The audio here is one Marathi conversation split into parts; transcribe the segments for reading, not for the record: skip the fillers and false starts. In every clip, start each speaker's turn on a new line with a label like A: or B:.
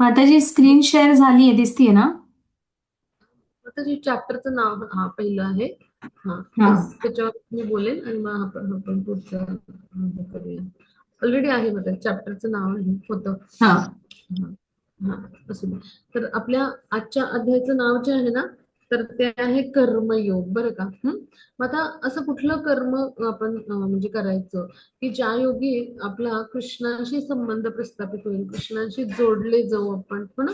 A: आता जी स्क्रीन शेअर झाली आहे दिसतीये ना?
B: आता जे चॅप्टरचं नाव पहिलं आहे. हा,
A: हा.
B: बस त्याच्यावर मी बोलेन आणि मग आपण पुढचं करूया. ऑलरेडी आहे, मग चॅप्टरचं नाव आहे होतं.
A: हा.
B: हा, हा, असू दे. तर आपल्या आजच्या अध्यायाचं नाव जे आहे ना, तर ते आहे कर्मयोग, बरं का. मग आता असं कुठलं कर्म आपण म्हणजे करायचं की ज्या योगी आपला कृष्णाशी संबंध प्रस्थापित होईल, कृष्णाशी जोडले जाऊ आपण. पण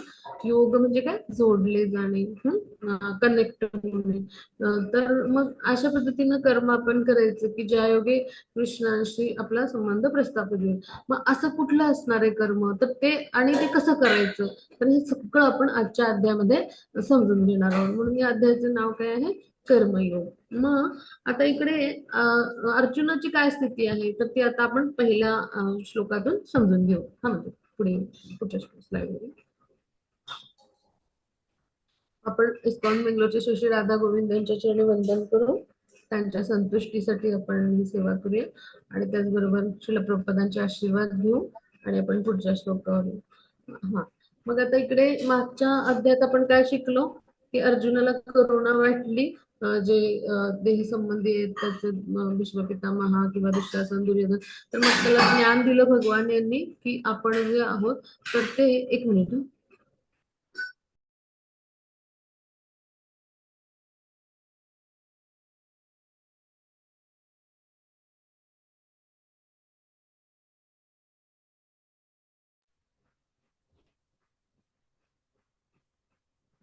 B: योग म्हणजे काय? जोडले जाणे, कनेक्ट होणे. तर मग अशा पद्धतीनं कर्म आपण करायचं की ज्या योगे कृष्णाशी आपला संबंध प्रस्थापित होईल. मग असं कुठलं असणार आहे कर्म, तर ते आणि ते कसं करायचं, तर हे सगळं आपण आजच्या अध्यायामध्ये समजून घेणार आहोत. म्हणून या अध्यायाचं नाव काय आहे? कर्मयोग. मग आता इकडे अर्जुनाची काय स्थिती आहे, तर ती आता आपण पहिल्या श्लोकातून समजून घेऊ. हा, म्हणजे पुढे पुढच्या स्लाइड आपण इस्कॉन बेंगलोरचे श्री श्री राधा गोविंद यांच्या चरणी वंदन करू. त्यांच्या संतुष्टीसाठी आपण ही सेवा करूया आणि त्याचबरोबर श्रील प्रभुपादांचे आशीर्वाद घेऊ आणि आपण पुढच्या श्लोकावर येऊ. हा, मग आता इकडे मागच्या अध्यायात आपण काय शिकलो की अर्जुनाला करुणा वाटली. जे देह संबंधी आहेत त्याचे भीष्मपितामह किंवा दुःशासन, दुर्योधन, तर मग त्याला ज्ञान दिलं भगवान यांनी की आपण जे आहोत तर ते एक मिनिट.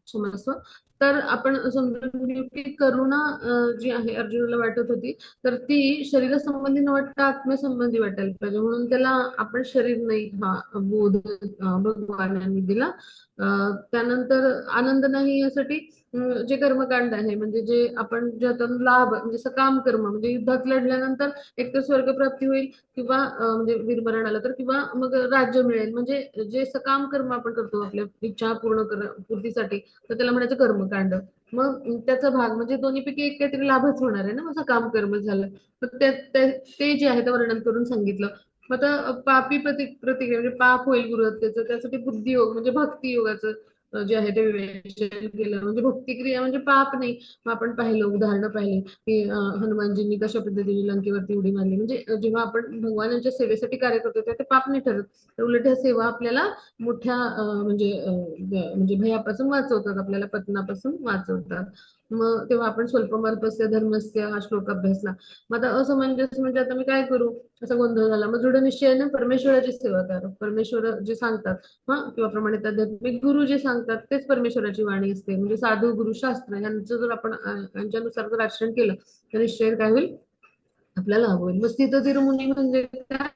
B: क्षमस्व. तर आपण समजून घेऊ की करुणा जी आहे अर्जुनाला वाटत होती, तर ती शरीरासंबंधी न वाटता आत्म्यासंबंधी वाटायला पाहिजे, म्हणून त्याला आपण शरीर नाही हा बोध भगवानांनी दिला. त्यानंतर आनंद नाही यासाठी जे कर्मकांड आहे, म्हणजे जे आपण ज्यातून लाभ म्हणजे सकाम कर्म, म्हणजे युद्धात लढल्यानंतर एक तर स्वर्गप्राप्ती होईल किंवा म्हणजे वीरमरण आलं तर, किंवा मग राज्य मिळेल. म्हणजे जे सकाम कर्म आपण करतो आपल्या इच्छा पूर्तीसाठी, तर त्याला म्हणायचं कर्मकांड. मग त्याचा भाग म्हणजे दोन्हीपैकी एक काहीतरी लाभच होणार आहे ना, माझं काम कर्म झालं. तर ते जे आहे ते वर्णन करून सांगितलं. मग आता पापी प्रतिक्रिया म्हणजे पाप होईल गृहस्थेचं, त्यासाठी बुद्धियोग म्हणजे भक्ती योगाचं जे आहे ते विवेचन केलं. म्हणजे भक्तिक्रिया म्हणजे पाप नाही. मग आपण पाहिलं, उदाहरणं पाहिली की हनुमानजींनी कशा पद्धतीने लंकेवरती उडी मारली. म्हणजे जेव्हा आपण भगवानांच्या सेवेसाठी कार्य करतो तेव्हा ते पाप नाही ठरत, तर उलट ह्या सेवा आपल्याला मोठ्या म्हणजे भयापासून वाचवतात, आपल्याला पतनापासून वाचवतात. मग तेव्हा आपण स्वल्पमार्पस्य धर्मस्य हा श्लोक अभ्यासला. मग आता असमंजस म्हणजे आता मी काय करू, असा गोंधळ झाला. मग दृढ निश्चयाने परमेश्वराची सेवा करा. परमेश्वर जे सांगतात किंवा प्रमाणित आध्यात्मिक गुरु जे सांगतात तेच परमेश्वराची वाणी असते. म्हणजे साधू गुरु शास्त्र यांचं जर आपण यांच्यानुसार जर आचरण केलं तर निश्चय काय होईल, आपल्याला लाभ होईल. मग स्थित मुनी म्हणजे काय,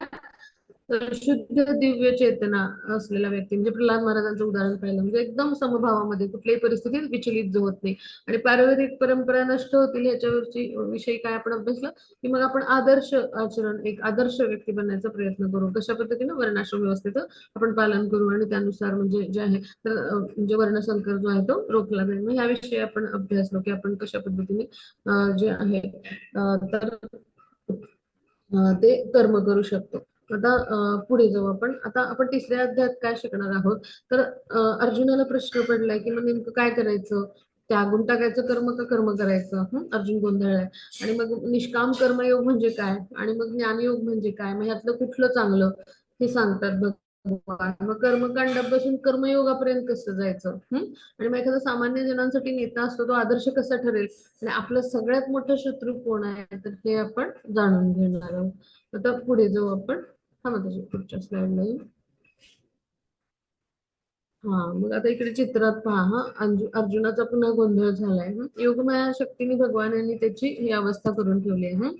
B: तर शुद्ध दिव्य चेतना असलेला व्यक्ती, म्हणजे प्रल्हाद महाराजांचं उदाहरण पाहिलं, म्हणजे एकदम समभावामध्ये कुठल्याही परिस्थितीत विचलित जो होत नाही. आणि पारंपरिक परंपरा नष्ट होतील ह्याच्यावरची विषयी काय आपण अभ्यासलं की मग आपण आदर्श आचरण, एक आदर्श व्यक्ती बनण्याचा प्रयत्न करू. कशा पद्धतीने वर्णाश्रम व्यवस्थेचं आपण पालन करू आणि त्यानुसार म्हणजे जे आहे तर म्हणजे वर्णसंकर जो आहे तो रोखला जाईल. मग ह्याविषयी आपण अभ्यासलो की आपण कशा पद्धतीने जे आहे तर ते कर्म करू शकतो. आता पुढे जाऊ आपण. आता आपण तिसऱ्या अध्यायात काय शिकणार आहोत, तर अर्जुनाला प्रश्न पडलाय की मग नेमकं काय करायचं, त्यागून टाकायचं कर्म का कर्म करायचं. अर्जुन गोंधळलाय. आणि मग निष्काम कर्मयोग म्हणजे काय, आणि मग ज्ञानयोग म्हणजे काय, मग ह्यातलं कुठलं चांगलं हे सांगतात भगवान. मग कर्मकांडापासून कर्मयोगापर्यंत कसं जायचं. आणि मग एखादा सामान्य जनांसाठी नेता असतो तो आदर्श कसा ठरेल, आणि आपलं सगळ्यात मोठं शत्रू कोण आहे, तर हे आपण जाणून घेणार आहोत. आता पुढे जाऊ आपण. हा, मग त्याच्या पुढच्या स्लाइडला येऊ. हा, मग आता इकडे चित्रात पहा. अर्जुनाचा पुन्हा गोंधळ झालाय. योगमाया शक्तीने भगवानांनी त्याची ही अवस्था करून ठेवली आहे.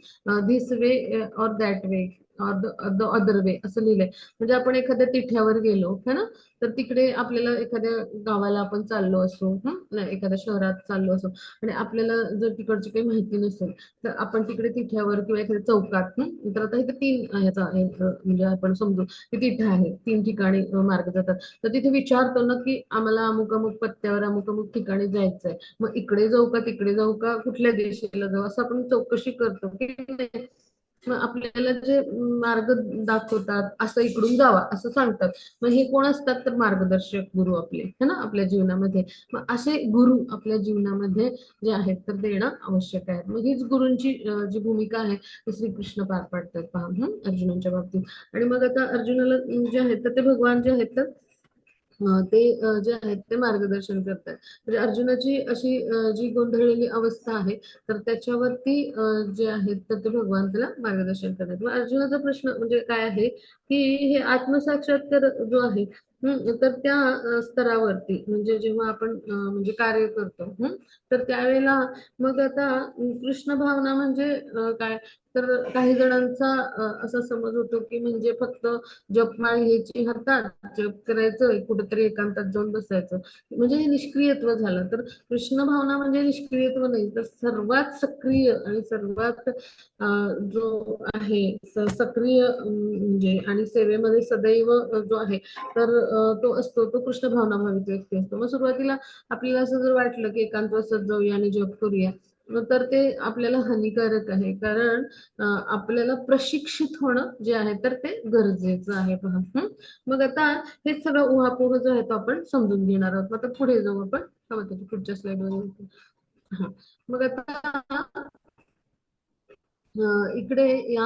B: This way or that way or the other way असं लिहिलंय. म्हणजे आपण एखाद्या तिठ्यावर गेलो है ना, तर तिकडे आपल्याला एखाद्या गावाला आपण चाललो असो, नाही एखाद्या शहरात चाललो असो, आणि आपल्याला जर तिकडची काही माहिती नसेल तर आपण तिकडे तिठ्यावर किंवा एखाद्या चौकात, तर आता इथे तीन ह्याचा म्हणजे आपण समजू की तिठे आहे, तीन ठिकाणी मार्ग जातात. तर तिथे विचारतो ना की आम्हाला अमुक अमुक पत्त्यावर अमुक अमुक ठिकाणी जायचंय, मग इकडे जाऊ का तिकडे जाऊ का कुठल्या दिशेला जाऊ, असं आपण चौकशी करतो की नाही. मग आपल्याला जे मार्ग दाखवतात, असं इकडून जावा असं सांगतात. मग हे कोण असतात तर मार्गदर्शक गुरु आपले, है ना, आपल्या जीवनामध्ये. मग असे गुरु आपल्या जीवनामध्ये जे आहेत तर देणं आवश्यक आहे. मग हीच गुरूंची जी भूमिका आहे ती श्रीकृष्ण पार पाडतात पहा, अर्जुनाच्या बाबतीत. आणि मग आता अर्जुनाला जे आहेत तर ते भगवान जे आहेत तर ते जे आहेत ते मार्गदर्शन करतात. म्हणजे अर्जुनाची अशी जी गोंधळलेली अवस्था आहे तर त्याच्यावरती जे आहेत तर ते भगवान त्याला मार्गदर्शन करतात. मग अर्जुनाचा प्रश्न म्हणजे काय आहे की हे आत्मसाक्षात्कार जो आहे, तर त्या स्तरावरती म्हणजे जेव्हा आपण म्हणजे कार्य करतो, तर त्यावेळेला मग आता कृष्ण भावना म्हणजे काय, तर काही जणांचा असा समज होतो की म्हणजे फक्त जपमाळ घ्यायची हातात, जप करायचं, कुठेतरी एकांतात जाऊन बसायचं, म्हणजे हे निष्क्रियत्व झालं. तर कृष्ण भावना म्हणजे निष्क्रियत्व नाही, तर सर्वात सक्रिय आणि सर्वात जो आहे सक्रिय म्हणजे आणि सेवेमध्ये सदैव जो आहे तर तो असतो, तो कृष्ण भावना भावित व्यक्ती असतो. मग सुरुवातीला आपल्याला असं जर वाटलं की एकांत बसत जाऊया आणि जप करूया, तर ते आपल्याला हानिकारक आहे. कारण आपल्याला प्रशिक्षित होणं जे आहे तर ते गरजेचं आहे पहा. मग आता हेच सगळं उहापोह जो आहे तो आपण समजून घेणार आहोत. मग आता पुढे जाऊ आपण. त्याच्या पुढच्या स्लाइडवर. हा, मग आता इकडे या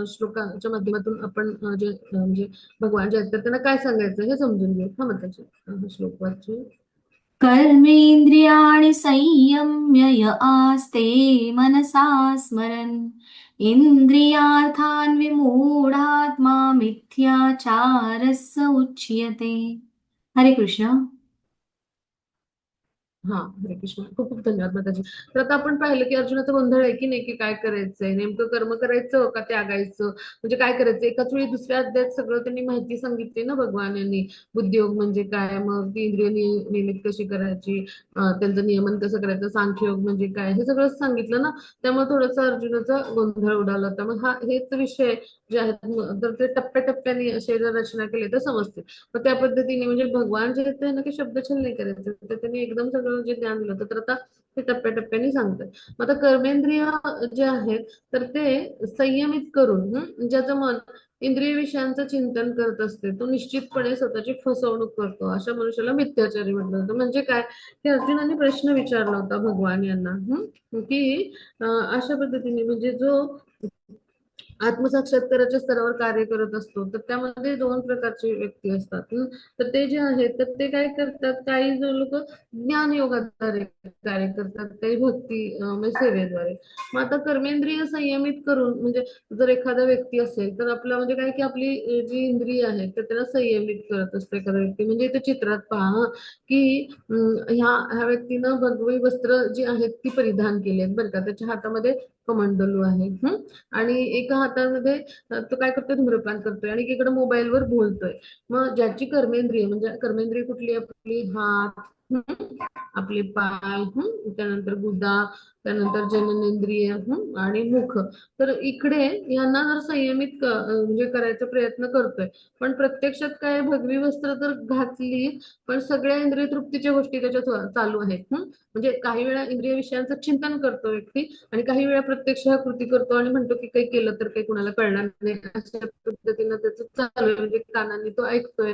B: श्लोकाच्या माध्यमातून आपण जे म्हणजे भगवान जे आहेत तर त्यांना काय सांगायचं हे समजून घेऊ. हा, मग त्याचे श्लोक वाचू.
A: कर्मेन्द्रियाणि संयम्य य आस्ते मनसा स्मरन् इन्द्रियार्थान् विमूढात्मा मिथ्याचारस्य उच्यते. हरे कृष्ण.
B: हा, हरे कृष्ण. खूप खूप धन्यवाद माताजी. तर आता आपण पाहिलं की अर्जुनाचा गोंधळ आहे की नाही, की काय करायचंय नेमकं, कर्म करायचं का त्यागायचं, म्हणजे काय करायचं. एकाच वेळी दुसऱ्या अध्यायात सगळं त्यांनी माहिती सांगितली ना भगवान यांनी. बुद्धियोग म्हणजे काय, मग ती इंद्रिय नियमित कशी करायची, त्यांचं नियमन कसं करायचं, सांख्ययोग म्हणजे काय, हे सगळं सांगितलं ना. त्यामुळे थोडंसं अर्जुनाचा गोंधळ उडाला होता. मग हेच विषय जे आहेत तर ते टप्प्याटप्प्याने असे जर रचना केली तर समजते. मग त्या पद्धतीने म्हणजे भगवान जे आहेत ना की शब्दछल नाही करायचं, तर त्यांनी एकदम सगळं जे ज्ञान दिलं तर आता ते टप्प्याटप्प्याने सांगतात. मग आता कर्मेंद्रिय जे आहेत तर ते संयमित करून, ज्याचं मन इंद्रिय विषयांचं चिंतन करत असते तो निश्चितपणे स्वतःची फसवणूक करतो. अशा मनुष्याला मिथ्याचारी म्हटलं जातं. म्हणजे काय, की अर्जुनाने प्रश्न विचारला होता भगवान यांना, की अशा पद्धतीने म्हणजे जो आत्मसाक्षात्काराच्या स्तरावर कार्य करत असतो तर त्यामध्ये दोन प्रकारचे व्यक्ती असतात. तर ते जे आहेत तर ते काय करतात, काही जो लोक ज्ञान योगाद्वारे कार्य करतात, काही भक्ती म्हणजे सेवेद्वारे. मग आता कर्मेंद्रिय संयमित करून म्हणजे जर एखादा व्यक्ती असेल तर आपलं म्हणजे काय की आपली जी इंद्रिय आहे तर त्याला संयमित करत असतो एखादा व्यक्ती. म्हणजे इथे चित्रात पहा की ह्या ह्या व्यक्तीनं भगवी वस्त्र जी आहेत ती परिधान केली आहेत बरं का. त्याच्या हातामध्ये कमंडलू आहे, आणि एका हातामध्ये तो काय करतोय, धूम्रपान करतोय, आणि एकीकडे मोबाईलवर बोलतोय. मग ज्याची कर्मेंद्रिय म्हणजे कर्मेंद्रिय कुठली, आपली हात, आपले पाय, त्यानंतर गुदा, त्यानंतर जननेंद्रिय, आणि मुख. तर इकडे यांना जर संयमित म्हणजे करायचा प्रयत्न करतोय, पण प्रत्यक्षात काय भगवी वस्त्र तर घातली पण सगळ्या इंद्रिय तृप्तीच्या गोष्टी त्याच्यात चालू आहेत. म्हणजे काही वेळा इंद्रिय विषयांचं चिंतन करतो व्यक्ती आणि काही वेळा प्रत्यक्ष हा कृती करतो आणि म्हणतो की काही केलं तर काही कुणाला कळणार नाही, अशा पद्धतीनं त्याचं चालू आहे. म्हणजे कानांनी तो ऐकतोय,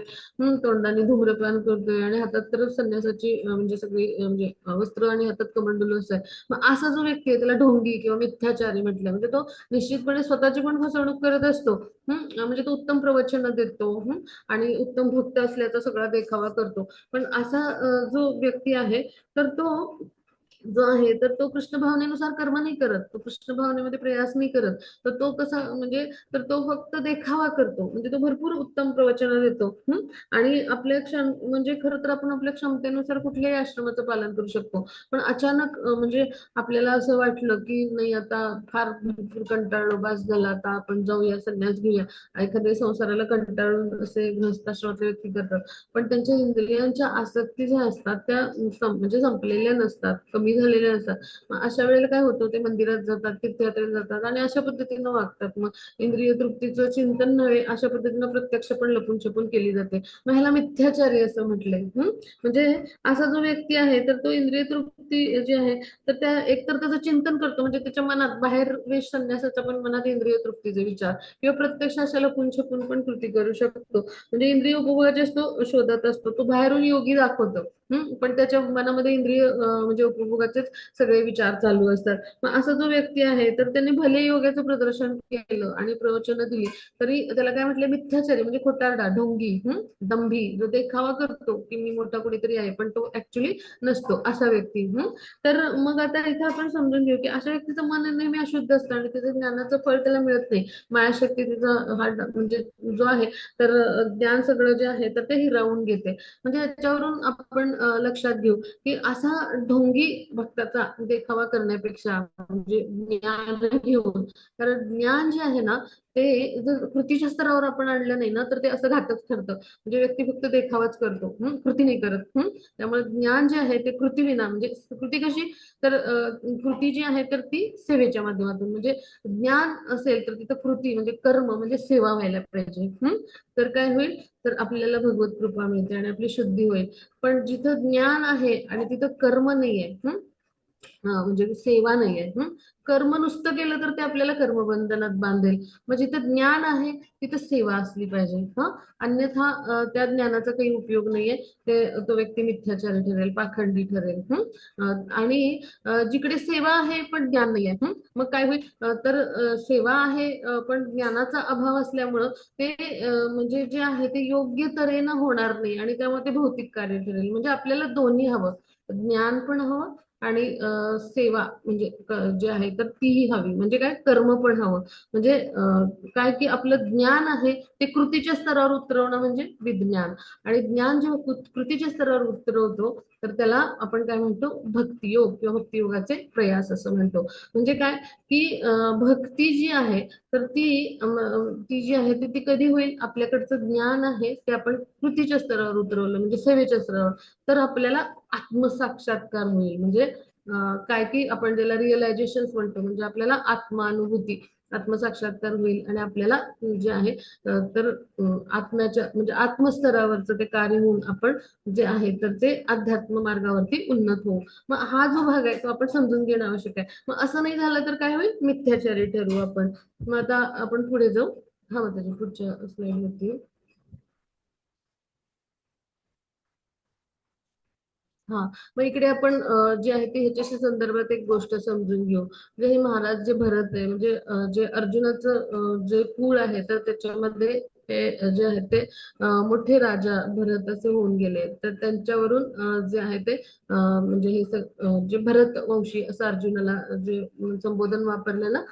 B: तोंडाने धूम्रपान करतोय, आणि हातात तर संन्यासाची म्हणजे सगळी म्हणजे वस्त्र आणि हातात कमंडलू असं आहे. मग असा जो व्यक्ती आहे त्याला ढोंगी किंवा मिथ्याचारी म्हटलं. म्हणजे तो निश्चितपणे स्वतःची पण फसवणूक करत असतो. म्हणजे तो उत्तम प्रवचन देतो, आणि उत्तम भक्त असल्याचा सगळा देखावा करतो. पण असा जो व्यक्ती आहे तर तो जो आहे तर तो कृष्ण भावनेनुसार कर्म नाही करत, तो कृष्ण भावनेमध्ये प्रयास नाही करत. तर तो कसा म्हणजे तर तो फक्त देखावा करतो. म्हणजे तो भरपूर उत्तम प्रवचन देतो, आणि आपल्या म्हणजे खरं तर आपण आपल्या क्षमतेनुसार कुठल्याही आश्रमाचं पालन करू शकतो. पण अचानक म्हणजे आपल्याला असं वाटलं की नाही आता फार भरपूर कंटाळलो, बास झाला, आता आपण जाऊया, संन्यास घेऊया. एखाद्या संसाराला कंटाळून असे गृहस्थाश्रमाचे व्यक्ती करतात, पण त्यांच्या इंद्रियांच्या आसक्ती ज्या असतात त्या म्हणजे संपलेल्या नसतात, कमी कमी झालेले असतात. मग अशा वेळेला काय होतं, ते मंदिरात जातात, तीर्थयात्रेला जातात आणि अशा पद्धतीनं वागतात. मग इंद्रिय तृप्तीचं चिंतन नव्हे, अशा पद्धतीनं प्रत्यक्ष पण लपून छपून केली जाते. मग ह्याला मिथ्याचारी असं म्हटलंय. म्हणजे असा जो व्यक्ती आहे तर तो इंद्रिय तृप्ती जी आहे तर त्या एकतर त्याचं चिंतन करतो, म्हणजे त्याच्या मनात बाहेर वेश संन्यासाच्या पण मनात इंद्रिय तृप्तीचे विचार किंवा प्रत्यक्ष अशा लपून छपून पण कृती करू शकतो. म्हणजे इंद्रिय उपभोगाचे तो शोधत असतो, तो बाहेरून योगी दाखवतो. पण त्याच्या मनामध्ये इंद्रिय म्हणजे उपभोगाचेच सगळे विचार चालू असतात. मग असा जो व्यक्ती आहे तर त्यांनी भले योगाचं प्रदर्शन केलं आणि प्रवचन दिली, तरी त्याला काय म्हटलं, मिथ्याचारी म्हणजे खोटारडा, ढोंगी, दंभी, जो देखावा करतो की मी मोठा कुणीतरी आहे पण तो ऍक्च्युली नसतो, असा व्यक्ती. तर मग आता इथे आपण समजून घेऊ की अशा व्यक्तीचं मन नेहमी अशुद्ध असतं आणि त्याचं ज्ञानाचं फळ त्याला मिळत नाही. मायाशक्ती तिचा हा म्हणजे जो आहे तर ज्ञान सगळं जे आहे तर ते हिरावून घेते. म्हणजे याच्यावरून आपण लक्षात घेऊ की असा ढोंगी भक्ताचा देखावा करण्यापेक्षा म्हणजे ज्ञान घेऊन, कारण ज्ञान जे आहे ना ते जर कृतीच्या स्तरावर आपण आणलं नाही ना तर ते असं घातक ठरतं. म्हणजे व्यक्ती फक्त देखावाच करतो, कृती नाही करत. त्यामुळे ज्ञान जे आहे ते कृतीविना, म्हणजे कृती कशी, तर कृती जी आहे तर ती सेवेच्या माध्यमातून, म्हणजे ज्ञान असेल तर तिथं कृती म्हणजे कर्म म्हणजे सेवा व्हायला पाहिजे. तर काय होईल, तर आपल्याला भगवत कृपा मिळते आणि आपली शुद्धी होईल. पण जिथं ज्ञान आहे आणि तिथं कर्म नाहीये, म्हणजे सेवा नाहीये, कर्म नुसतं केलं तर ते आपल्याला कर्मबंधनात बांधेल. मग जिथं ज्ञान आहे तिथं सेवा असली पाहिजे. अन्यथा त्या ज्ञानाचा काही उपयोग नाहीये. ते तो व्यक्ती मिथ्याचारी ठरेल, पाखंडी ठरेल. आणि जिकडे सेवा आहे पण ज्ञान नाहीये, मग काय होईल, तर सेवा आहे पण ज्ञानाचा अभाव असल्यामुळं ते म्हणजे जे आहे ते योग्य तऱ्हेनं होणार नाही आणि त्यामुळे ते भौतिक कार्य ठरेल. म्हणजे आपल्याला दोन्ही हवं, ज्ञान पण हवं आणि सेवा म्हणजे जे आहे तर तीही हवी. म्हणजे काय, कर्म पण हवं. म्हणजे काय की आपलं ज्ञान आहे ते कृतीच्या स्तरावर उतरवणं म्हणजे विज्ञान, आणि ज्ञान जेव्हा कृतीच्या स्तरावर उतरवतो तर त्याला आपण काय म्हणतो, भक्तियोग किंवा भक्तियोगाचे प्रयास असं म्हणतो. म्हणजे काय की भक्ती जी आहे तर ती जी आहे ती कधी होईल, आपल्याकडचं ज्ञान आहे ते आपण कृतीच्या स्तरावर उतरवलं म्हणजे सेवेच्या स्तरावर, तर आपल्याला आत्मसाक्षात्कार होईल. म्हणजे काय की आपण ज्याला रिअलायझेशन म्हणतो, म्हणजे आपल्याला आत्मानुभूती, आत्मसाक्षात्कार होईल आणि आपल्याला जे आहे तर आत्म्याच्या म्हणजे आत्मस्तरावरचं ते कार्य होऊन आपण जे आहे तर ते अध्यात्म मार्गावरती उन्नत होऊ. मग हा जो भाग आहे तो आपण समजून घेणं आवश्यक आहे. मग असं नाही झालं तर काय होईल, मिथ्याचारी ठरवू आपण. मग आता आपण पुढे जाऊ. हा, मग त्याच्या पुढच्या स्लाइड वरती. हा, मग इकडे आपण जे आहे ते ह्याच्याशी संदर्भात एक गोष्ट समजून घेऊ. म्हणजे हे महाराज जे भरत आहे म्हणजे जे अर्जुनाचं जे कुळ आहे तर त्याच्यामध्ये ते जे आहे ते मोठे राजा भरत असे होऊन गेले. तर त्यांच्यावरून जे आहे ते म्हणजे हे जे भरत वंशी असं अर्जुनाला जे संबोधन वापरलं ना,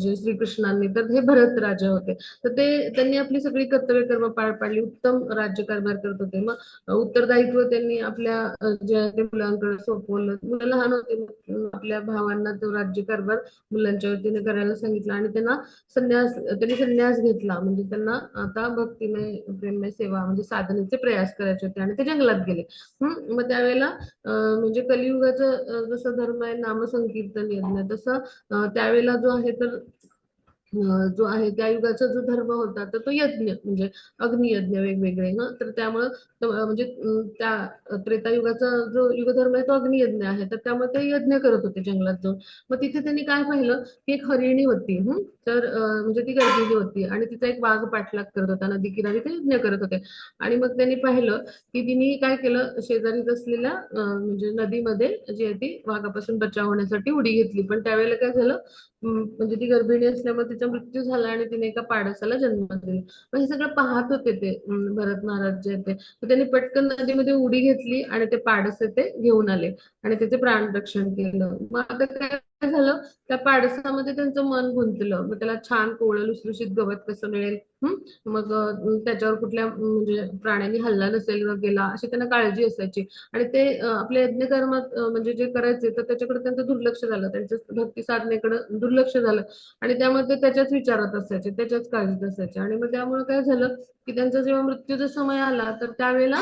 B: जे श्रीकृष्णांनी, तर हे भरत राजा होते. तर ते त्यांनी आपली सगळी कर्तव्य कर्म पार पाडली, उत्तम राज्यकारभार करत होते. मग उत्तरदायित्व त्यांनी आपल्या जे आहे ते मुलांकडे सोपवलं. मुलं लहान होते, आपल्या भावांना तो राज्यकारभार मुलांच्या वतीने करायला सांगितलं आणि त्यांनी संन्यास घेतला. म्हणजे त्यांना आता भक्तिमय प्रेममय सेवा म्हणजे साधनेचे प्रयास करायचे होते आणि ते जंगलात गेले. मग त्यावेळेला म्हणजे कलियुगाचं जसं धर्म आहे नामसंकीर्तन यज्ञ, तसं त्यावेळेला जो आहे तर जो आहे त्या युगाचा जो धर्म होता तर तो यज्ञ म्हणजे अग्नियज्ञ वेगवेगळे ना, तर त्यामुळं म्हणजे त्या त्रेतायुगाचा जो युगधर्म आहे तो अग्नियज्ञ आहे. तर त्यामुळे ते यज्ञ करत होते जंगलात जाऊन. मग तिथे त्यांनी काय पाहिलं की एक हरिणी होती. तर म्हणजे ती गर्भिणी होती आणि तिचा एक वाघ पाठलाग करत होता, नदी किनारी ते यज्ञ करत होते. आणि मग त्यांनी पाहिलं की तिने काय केलं, शेजारीच असलेल्या म्हणजे नदीमध्ये जी आहे ती वाघापासून बचाव होण्यासाठी उडी घेतली. पण त्यावेळेला काय झालं, म्हणजे ती गर्भिणी असल्यामुळे तिचा मृत्यू झाला आणि तिने एका पाडसाला जन्म दिला. मग हे सगळं पाहत होते ते भरत महाराज जे ते, तर त्यांनी पटकन नदीमध्ये उडी घेतली आणि ते पाडस ते घेऊन आले आणि त्याचे प्राण रक्षण केलं. मग आता काय झालं, त्या पाडसामध्ये त्यांचं मन गुंतलं. मग त्याला छान कोवळं लुसलुशीत गवत कसं मिळेल, मग त्याच्यावर कुठल्या म्हणजे प्राण्याने हल्ला नसेल गेला अशी त्यांना काळजी असायची. आणि ते आपल्या यज्ञकर्मात म्हणजे जे करायचे तर त्याच्याकडे त्यांचं दुर्लक्ष झालं, त्यांच्या भक्ती साधनेकडे दुर्लक्ष झालं आणि त्यामुळे ते त्याच्याच विचारात असायचे, त्याच्याच काळजीत असायचे. आणि मग त्यामुळे काय झालं की त्यांचा जेव्हा मृत्यूचा समय आला तर त्यावेळेला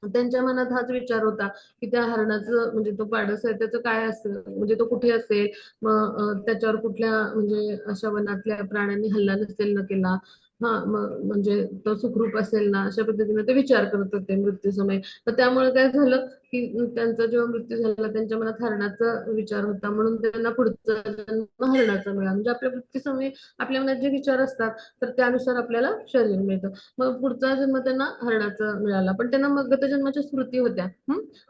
B: त्यांच्या मनात हाच विचार होता की त्या हरणाचं म्हणजे तो पाडस आहे त्याचं काय असेल, म्हणजे तो कुठे असेल, मग त्याच्यावर कुठल्या म्हणजे अशा वनातल्या प्राण्यांनी हल्ला नसेल न केला, हा मग म्हणजे तो सुखरूप असेल ना, अशा पद्धतीने ते विचार करत होते मृत्यू समय. तर त्यामुळे काय झालं की त्यांचा जेव्हा मृत्यू झाला त्यांच्या मनात हरणाचा विचार होता, म्हणून त्यांना पुढचा जन्म हरणाचा मिळाला. म्हणजे आपल्या मृत्यू समय आपल्या मनात जे विचार असतात तर त्यानुसार आपल्याला शरीर मिळतं. मग पुढचा जन्म त्यांना हरणाचा मिळाला, पण त्यांना मगध जन्माच्या स्मृती होत्या.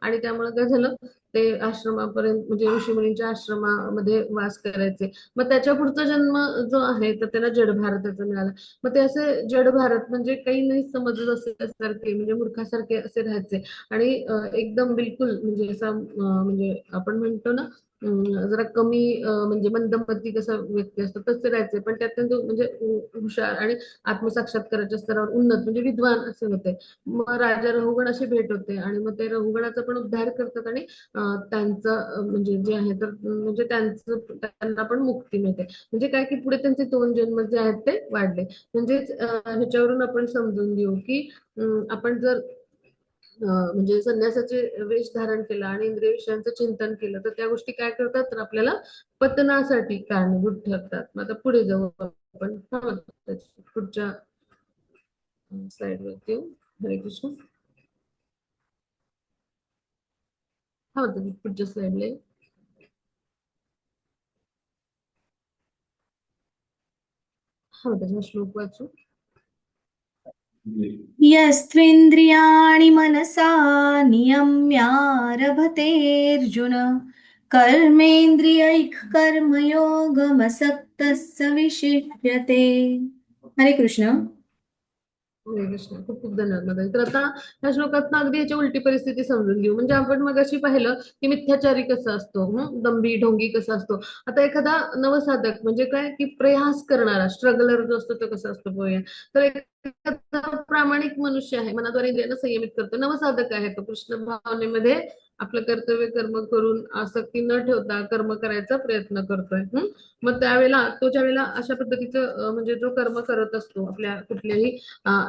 B: आणि त्यामुळे काय झालं, ते आश्रमापर्यंत म्हणजे ऋषीमुनींच्या आश्रमामध्ये वास करायचे. मग त्याच्या पुढचा जन्म जो आहे तर त्यांना जड भारताचा मिळाला. मग ते असे जड भारत म्हणजे काही नाही समजत असल्यासारखे म्हणजे मूर्खासारखे असे राहायचे. आणि एकदम बिलकुल म्हणजे असं म्हणजे आपण म्हणतो ना जरा कमी म्हणजे मंदमती कसा व्यक्ती असतो तसे राहायचे, पण त्यात म्हणजे हुशार आणि आत्मसाक्षात्काराच्या स्तरावर उन्नत म्हणजे विद्वान असे होते. मग राजा रहुगण अशी भेट होते आणि मग ते रहुगणाचा पण उद्धार करतात आणि त्यांचं म्हणजे जे आहे तर म्हणजे त्यांना पण मुक्ती मिळते. म्हणजे काय की पुढे त्यांचे 2 जन्म जे आहेत ते वाढले. म्हणजेच ह्याच्यावरून आपण समजून घेऊ की आपण जर म्हणजे संन्यासाचे वेश धारण केला आणि इंद्रिय विषयांचं चिंतन केलं तर त्या गोष्टी काय करतात तर आपल्याला पतनासाठी कारणीभूत ठरतात. मग आता पुढे जाऊ आपण, पुढच्या स्लाइड वरती येऊ. हरे कृष्ण. हा होतं पुढच्या स्लाइडला. हा होता श्लोक वाचू.
A: यस्त्विन्द्रियाणि मनसा नियम्यारभतेऽर्जुन कर्मेन्द्रियैः कर्मयोगमसक्तः स विशिष्यते. हरे कृष्ण.
B: हरे कृष्ण. खूप खूप धन्यवाद मदन. तर आता या श्लोकात अगदी याची उलटी परिस्थिती समजून घेऊ. म्हणजे आपण मगाशी पाहिलं की मिथ्याचारी कसा असतो, दंभी ढोंगी कसा असतो. आता एखादा नवसाधक म्हणजे काय की प्रयास करणारा स्ट्रगलर जो असतो तो कसा असतो बघूया. तर एखादा प्रामाणिक मनुष्य आहे, मनाद्वारे इंद्रियांना संयमित करतो, नवसाधक आहे, तो कृष्ण भावनेमध्ये आपलं कर्तव्य कर्म करून आसक्ती न ठेवता कर्म करायचा प्रयत्न करतोय. मग त्यावेळेला तो ज्या वेळेला अशा पद्धतीचं म्हणजे जो कर्म करत असतो आपल्या कुठल्याही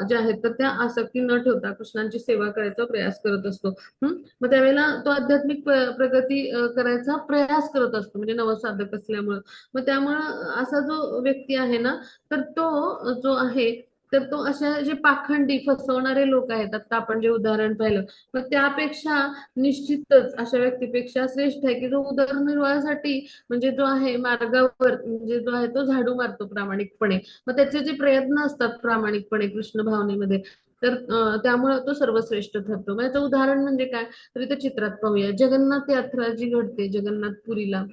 B: ज्या आहेत तर त्या आसक्ती न ठेवता कृष्णांची सेवा करायचा प्रयास करत असतो. मग त्यावेळेला तो आध्यात्मिक प्रगती करायचा प्रयास करत असतो म्हणजे नवसाधक असल्यामुळं. मग त्यामुळं असा जो व्यक्ती आहे ना तर तो जो आहे तर तो अशा जे पाखंडी फसवणारे लोक आहेत, आता आपण जे उदाहरण पाहिलं, मग त्यापेक्षा निश्चितच अशा व्यक्तीपेक्षा श्रेष्ठ आहे की जो उदरनिर्वाहासाठी म्हणजे जो आहे मार्गावर म्हणजे जो आहे तो झाडू मारतो प्रामाणिकपणे. मग त्याचे जे प्रयत्न असतात प्रामाणिकपणे कृष्ण भावनेमध्ये तर त्यामुळे तो सर्वश्रेष्ठ ठरतो. मग याचं उदाहरण म्हणजे काय तर इथे चित्रात पाहूया. जगन्नाथ यात्रा जी घडते जगन्नाथपुरीला,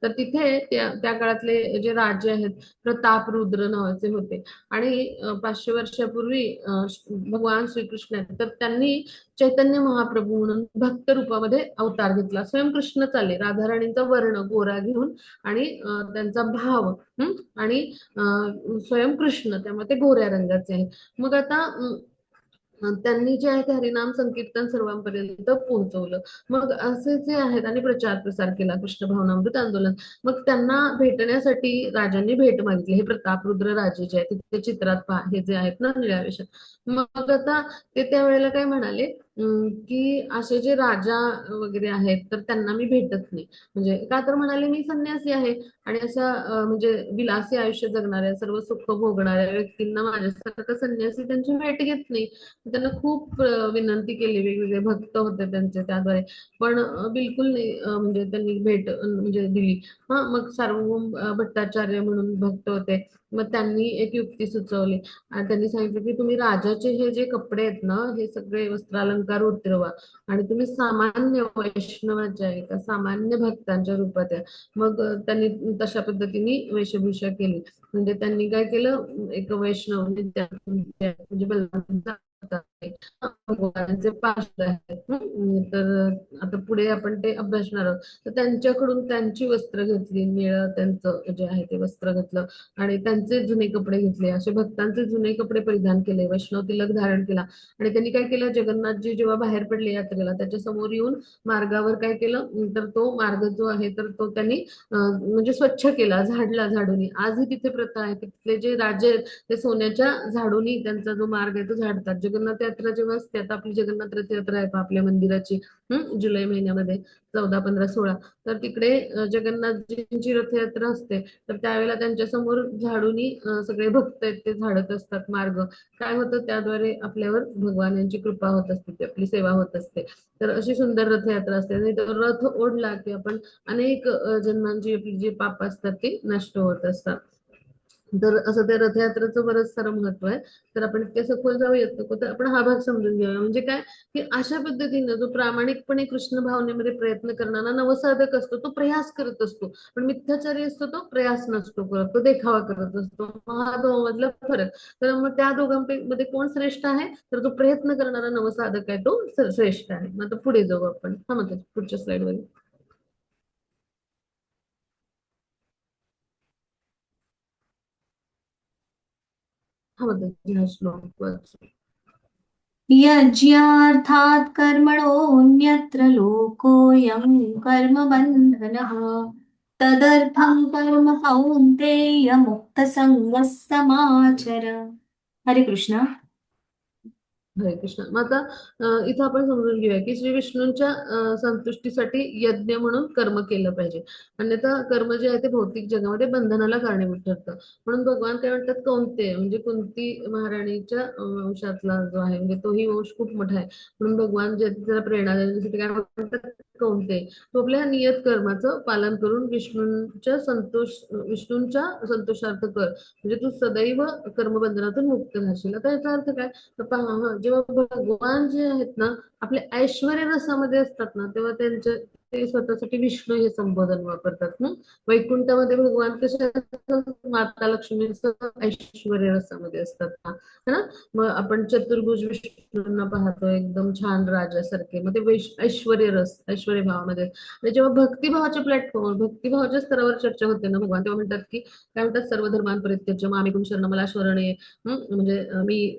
B: तर तिथे त्या काळातले जे राजे आहेत प्रतापरुद्र नावाचे होते आणि 500 वर्षापूर्वी भगवान श्रीकृष्ण आहेत तर त्यांनी चैतन्य महाप्रभू म्हणून भक्त रूपामध्ये अवतार घेतला. स्वयं कृष्ण चाले राधाराणींचा वर्ण गोरा घेऊन आणि त्यांचा भाव आणि स्वयं कृष्ण त्यामुळे ते गोऱ्या रंगाचे आहे. मग आता त्यांनी जे आहे ते हरिनाम संकीर्तन सर्वांपर्यंत पोहोचवलं. मग असे जे आहेत आणि प्रचार प्रसार केला कृष्ण भावनामृत आंदोलन. मग त्यांना भेटण्यासाठी राजांनी भेट मागितली. हे प्रतापरुद्र राजे जे आहेत ते चित्रात पहा, हे जे आहेत ना निळ्या वेशात. मग आता ते त्यावेळेला काय म्हणाले की असे जे राजा वगैरे आहेत तर त्यांना मी भेटत नाही. म्हणजे का तर म्हणाले मी संन्यासी आहे आणि अशा म्हणजे विलासी आयुष्य जगणाऱ्या सर्व सुख भोगणाऱ्या व्यक्तींना माझ्यासारखं संन्यासी त्यांची भेट घेत नाही. त्यांना खूप विनंती केली, वेगवेगळे भक्त होते त्यांचे त्याद्वारे, पण बिलकुल नाही म्हणजे त्यांनी भेट म्हणजे दिली. मग सार्वभौम भट्टाचार्य म्हणून भक्त होते. मग त्यांनी एक युक्ती सुचवली आणि त्यांनी सांगितलं की तुम्ही राजाचे हे जे कपडे आहेत ना हे सगळे वस्त्रालंकार उतरवा आणि तुम्ही सामान्य वैष्णवाच्या एका सामान्य भक्तांच्या रूपात या. मग त्यांनी तशा पद्धतीने वेशभूषा केली. म्हणजे त्यांनी काय केलं, एक वैष्णव म्हणजे बलरामांचा अवतार आहे. भगवानाचे पार्षद आहेत. तर आता पुढे आपण ते अभ्यासणार आहोत. तर त्यांच्याकडून त्यांची वस्त्र घेतली, निळं त्यांचं जे आहे ते वस्त्र घेतलं आणि त्यांचे जुने कपडे घेतले, असे भक्तांचे जुने कपडे परिधान केले, वैष्णव तिलक धारण केला आणि त्यांनी काय केलं, जगन्नाथजी जेव्हा बाहेर पडले यात्रेला त्याच्या समोर येऊन मार्गावर काय केलं तर तो मार्ग जो आहे तर तो त्यांनी म्हणजे स्वच्छ केला, झाडला झाडूनी. आजही तिथे प्रथा आहे, तिथले जे राजे आहेत ते सोन्याच्या झाडूनी त्यांचा जो मार्ग आहे तो झाडतात. जगन्नाथ यात्रा जेव्हा असते आता आपली जगन्नाथ रथयात्रा आहे पहा आपल्या मंदिराची, जुलै महिन्यामध्ये 14, 15, 16. तर तिकडे जगन्नाथजींची रथयात्रा असते. तर त्यावेळेला त्यांच्या समोर झाडूनी सगळे भक्त आहेत ते झाडत असतात मार्ग. काय होतं त्याद्वारे आपल्यावर भगवान यांची कृपा होत असते, ती आपली सेवा होत असते. तर अशी सुंदर रथयात्रा असते आणि तो रथ ओढला की आपण अनेक जन्मांची आपली जी पाप असतात ती नष्ट होत असतात. तर असं त्या रथयात्रेचं बरंच सारं महत्व आहे. तर आपण इतक्या सखोल जाऊयात नको, तर आपण हा भाग समजून घेऊया. म्हणजे काय, की अशा पद्धतीनं जो प्रामाणिकपणे कृष्ण भावनेमध्ये प्रयत्न करणारा नवसाधक असतो तो प्रयास करत असतो, पण मिथ्याचारी असतो तो प्रयास नसतो करत, तो देखावा करत असतो. हा दोघांमधला फरक. तर मग त्या दोघांमध्ये कोण श्रेष्ठ आहे, तर जो प्रयत्न करणारा नवसाधक आहे तो श्रेष्ठ आहे. मग आता पुढे जाऊ आपण, हा म्हणतात पुढच्या स्लाइडवर. हा म्हणतात हा श्लोक वाच.
A: यज्ञार्थात् कर्मणोऽन्यत्र लोकोऽयं कर्मबन्धनः तदर्थं कर्म कौन्तेय मुक्तसंगः समाचर. हरे कृष्ण.
B: हरे कृष्ण. मग आता इथं आपण समजून घेऊया की श्री विष्णूंच्या संतुष्टीसाठी यज्ञ म्हणून कर्म केलं पाहिजे. अन्यथा कर्म जे आहे ते भौतिक जगामध्ये बंधनाला कारणीभूत ठरतं. म्हणून भगवान काय म्हणतात, कौंतेय म्हणजे कुंती महाराणीच्या वंशातला जो आहे, म्हणजे तोही वंश खूप मोठा आहे. म्हणून भगवान जे त्याला प्रेरणा देण्यासाठी काय म्हणतात, कौंतेय तो आपल्या नियत कर्माचं पालन करून विष्णूंच्या संतोषार्थ कर, म्हणजे तू सदैव कर्मबंधनातून मुक्त राहशील. आता याचा अर्थ काय, तर पहा जेव्हा भगवान जे आहेत ना आपल्या ऐश्वर्य रसामध्ये असतात ना, तेव्हा त्यांचे ते स्वतःसाठी विष्णू हे संबोधन वापरतात. वैकुंठामध्ये भगवान कसे असतात? माता लक्ष्मीचं ऐश्वर्य रसामध्ये असतात ना, है ना. मग आपण चतुर्भुज विष्णूंना पाहतो एकदम छान राजासारखे, मग ते ऐश्वर्य रस ऐश्वर्य भावामध्ये. आणि जेव्हा भक्तिभावाच्या प्लॅटफॉर्मवर भक्तिभावाच्या स्तरावर चर्चा होते ना भगवान, तेव्हा म्हणतात की काय म्हणतात, सर्व धर्मान परित्यज्य मामेकं शरणं मला शरण ये. म्हणजे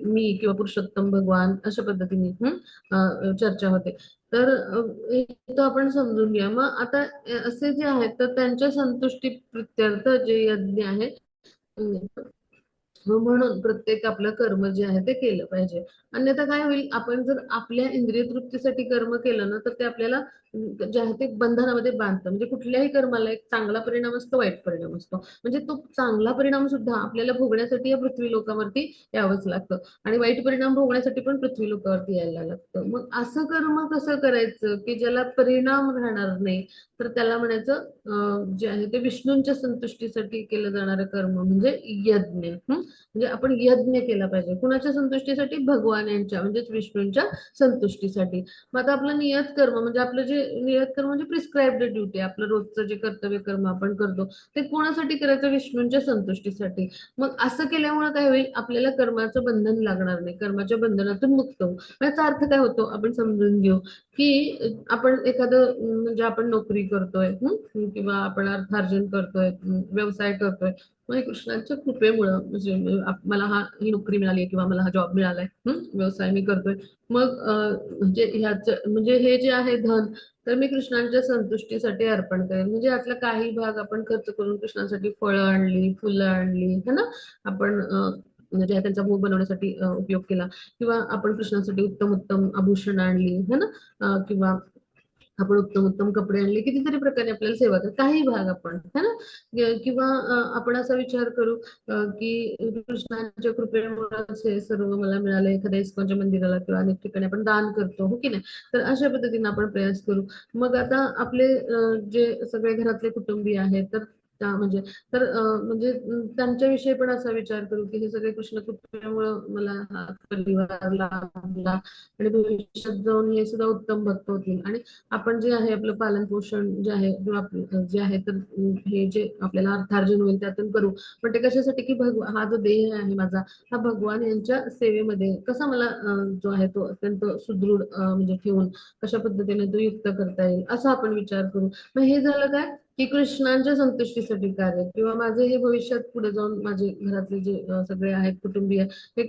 B: मी किंवा पुरुषोत्तम भगवान अशा पद्धतीने चर्चा होते. तर इथं आपण समजून घ्या. मग आता असे जे आहेत तर त्यांच्या संतुष्टी प्रित्यर्थ जे यज्ञ आहे, म्हणून प्रत्येक आपलं कर्म जे आहे ते केलं पाहिजे. अन्यथा काय होईल, आपण जर आपल्या इंद्रिय तृप्तीसाठी कर्म केलं ना, तर ते आपल्याला जे आहे ते बंधनामध्ये बांधतं. म्हणजे कुठल्याही कर्माला एक चांगला परिणाम असतो, वाईट परिणाम असतो. म्हणजे तो चांगला परिणाम सुद्धा आपल्याला भोगण्यासाठी या पृथ्वी लोकावरती यावंच लागतं, आणि वाईट परिणाम भोगण्यासाठी पण पृथ्वी लोकावरती यायला लागतं. मग असं कर्म कसं करायचं की ज्याला परिणाम राहणार नाही, तर त्याला म्हणायचं जे आहे ते विष्णूंच्या संतुष्टीसाठी केलं जाणारं कर्म म्हणजे यज्ञ. म्हणजे आपण यज्ञ केला पाहिजे कुणाच्या संतुष्टीसाठी, भगवान यांच्या म्हणजेच विष्णूंच्या संतुष्टीसाठी. मग आता आपलं नियत कर्म म्हणजे आपलं जे नियत कर्म म्हणजे प्रिस्क्राईब्ड ड्युटी, आपलं रोजचं जे कर्तव्य कर्म आपण करतो ते कोणासाठी करायचं, विष्णूंच्या संतुष्टीसाठी. मग असं केल्यामुळे काय होईल, आपल्याला कर्माचं बंधन लागणार नाही, कर्माच्या बंधनातून मुक्त होऊ. याचा अर्थ काय होतो आपण समजून घेऊ, की आपण एखादं म्हणजे आपण नोकरी करतोय, किंवा आपण अर्थार्जन करतोय, व्यवसाय करतोय. मग हे कृष्णांच्या कृपेमुळं म्हणजे मला ही नोकरी मिळाली किंवा मला हा जॉब मिळालाय, व्यवसाय मी करतोय. मग म्हणजे ह्याच म्हणजे हे जे आहे धन, तर मी कृष्णांच्या संतुष्टीसाठी अर्पण करेन. म्हणजे यातला काही भाग आपण खर्च करून कृष्णांसाठी फळं आणली, फुलं आणली, है ना. आपण म्हणजे त्यांचा भोग बनवण्यासाठी उपयोग केला, किंवा आपण कृष्णांसाठी उत्तम उत्तम आभूषण आणली, है ना. किंवा आपण उत्तम उत्तम कपडे आणले, कितीतरी प्रकारे आपल्याला सेवा करतो, काही भाग आपण, है ना. किंवा आपण असा विचार करू की कृष्णांच्या कृपेमुळेच हे सर्व मला मिळालं, एखाद्या इस्कॉनच्या मंदिराला किंवा अनेक ठिकाणी आपण दान करतो, हो की नाही. तर अशा पद्धतीने आपण प्रयास करू. मग आता आपले जे सगळे घरातले कुटुंबीय आहेत, तर म्हणजे तर म्हणजे त्यांच्याविषयी पण असा विचार करू की हे सगळे कृष्ण कृपेमुळं मला हा परिवार लाभला, आणि भविष्यात जाऊन हे सुद्धा उत्तम भक्त होतील. आणि आपण जे आहे आपलं पालन पोषण जे आहे किंवा जे आहे तर हे जे आपल्याला अर्थार्जन होईल त्यातून करू. पण ते कशासाठी, की हा जो देह आहे माझा, हा भगवान यांच्या सेवेमध्ये कसा मला जो आहे तो अत्यंत सुदृढ म्हणजे ठेवून कशा पद्धतीने तो युक्त करता येईल, असा आपण विचार करू. मग हे झालं काय, की कृष्णांच्या संतुष्टीसाठी कार्य, किंवा माझे हे भविष्यात पुढे जाऊन माझे घरातले जे सगळे आहेत कुटुंबीय, ते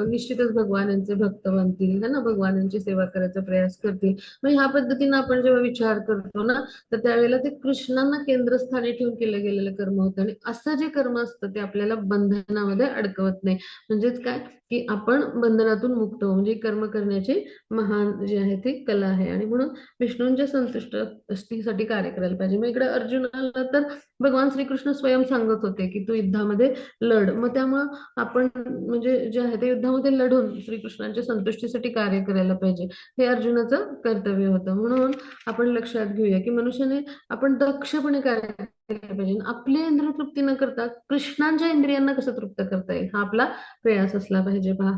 B: निश्चितच भगवान यांचे भक्त बनतील, है ना, भगवान यांची सेवा करायचा प्रयास करतील. मग ह्या पद्धतीने आपण जेव्हा विचार करतो ना, तर त्यावेळेला ते कृष्णांना केंद्रस्थानी ठेवून केलं गेलेलं कर्म होतं, आणि असं जे कर्म असतं ते आपल्याला बंधनामध्ये अडकवत नाही. म्हणजेच काय, की आपण बंधनातून मुक्त हो, म्हणजे कर्म करण्याची महान जी आहे ती कला आहे. आणि म्हणून विष्णूंच्या संतुष्टीसाठी कार्य करायला पाहिजे. मग इकडे अर्जुनाला तर भगवान श्रीकृष्ण स्वयं सांगत होते की तू युद्धामध्ये लढ. मग त्यामुळं आपण म्हणजे जे आहे ते युद्धामध्ये लढून श्रीकृष्णांच्या संतुष्टीसाठी कार्य करायला पाहिजे, हे अर्जुनाचं कर्तव्य होतं. म्हणून आपण लक्षात घेऊया की मनुष्याने आपण दक्षपणे कार्य केलं पाहिजे. आपली इंद्रिय तृप्ती न करता कृष्णांच्या इंद्रियांना कसं तृप्त करता येईल, हा आपला प्रयास असला पाहिजे पहा.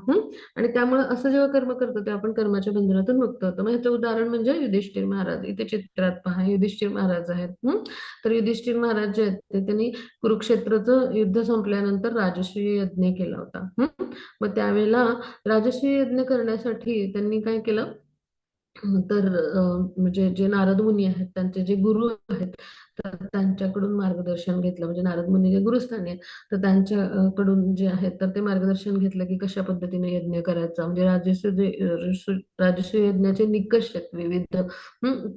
B: आणि त्यामुळे असं जेव्हा कर्म करतो तेव्हा आपण कर्माच्या बंधनातून मुक्त होतो. मग ह्याचं उदाहरण म्हणजे युधिष्ठिर महाराज. इथे चित्रात पहा, युधिष्ठिर महाराज आहेत. तर युधिष्ठिर महाराज जे आहेत त्यांनी कुरुक्षेत्राचं युद्ध संपल्यानंतर राजसूय यज्ञ केला होता. मग त्यावेळेला राजसूय यज्ञ करण्यासाठी त्यांनी काय केलं, तर म्हणजे जे नारद मुनी आहेत त्यांचे जे गुरु आहेत, तर त्यांच्याकडून मार्गदर्शन घेतलं. म्हणजे नारद मुनी जे गुरुस्थानी आहेत, तर त्यांच्याकडून जे आहेत तर ते मार्गदर्शन घेतलं की कशा पद्धतीने यज्ञ करायचा. म्हणजे राजसूय यज्ञाचे निकष आहेत विविध.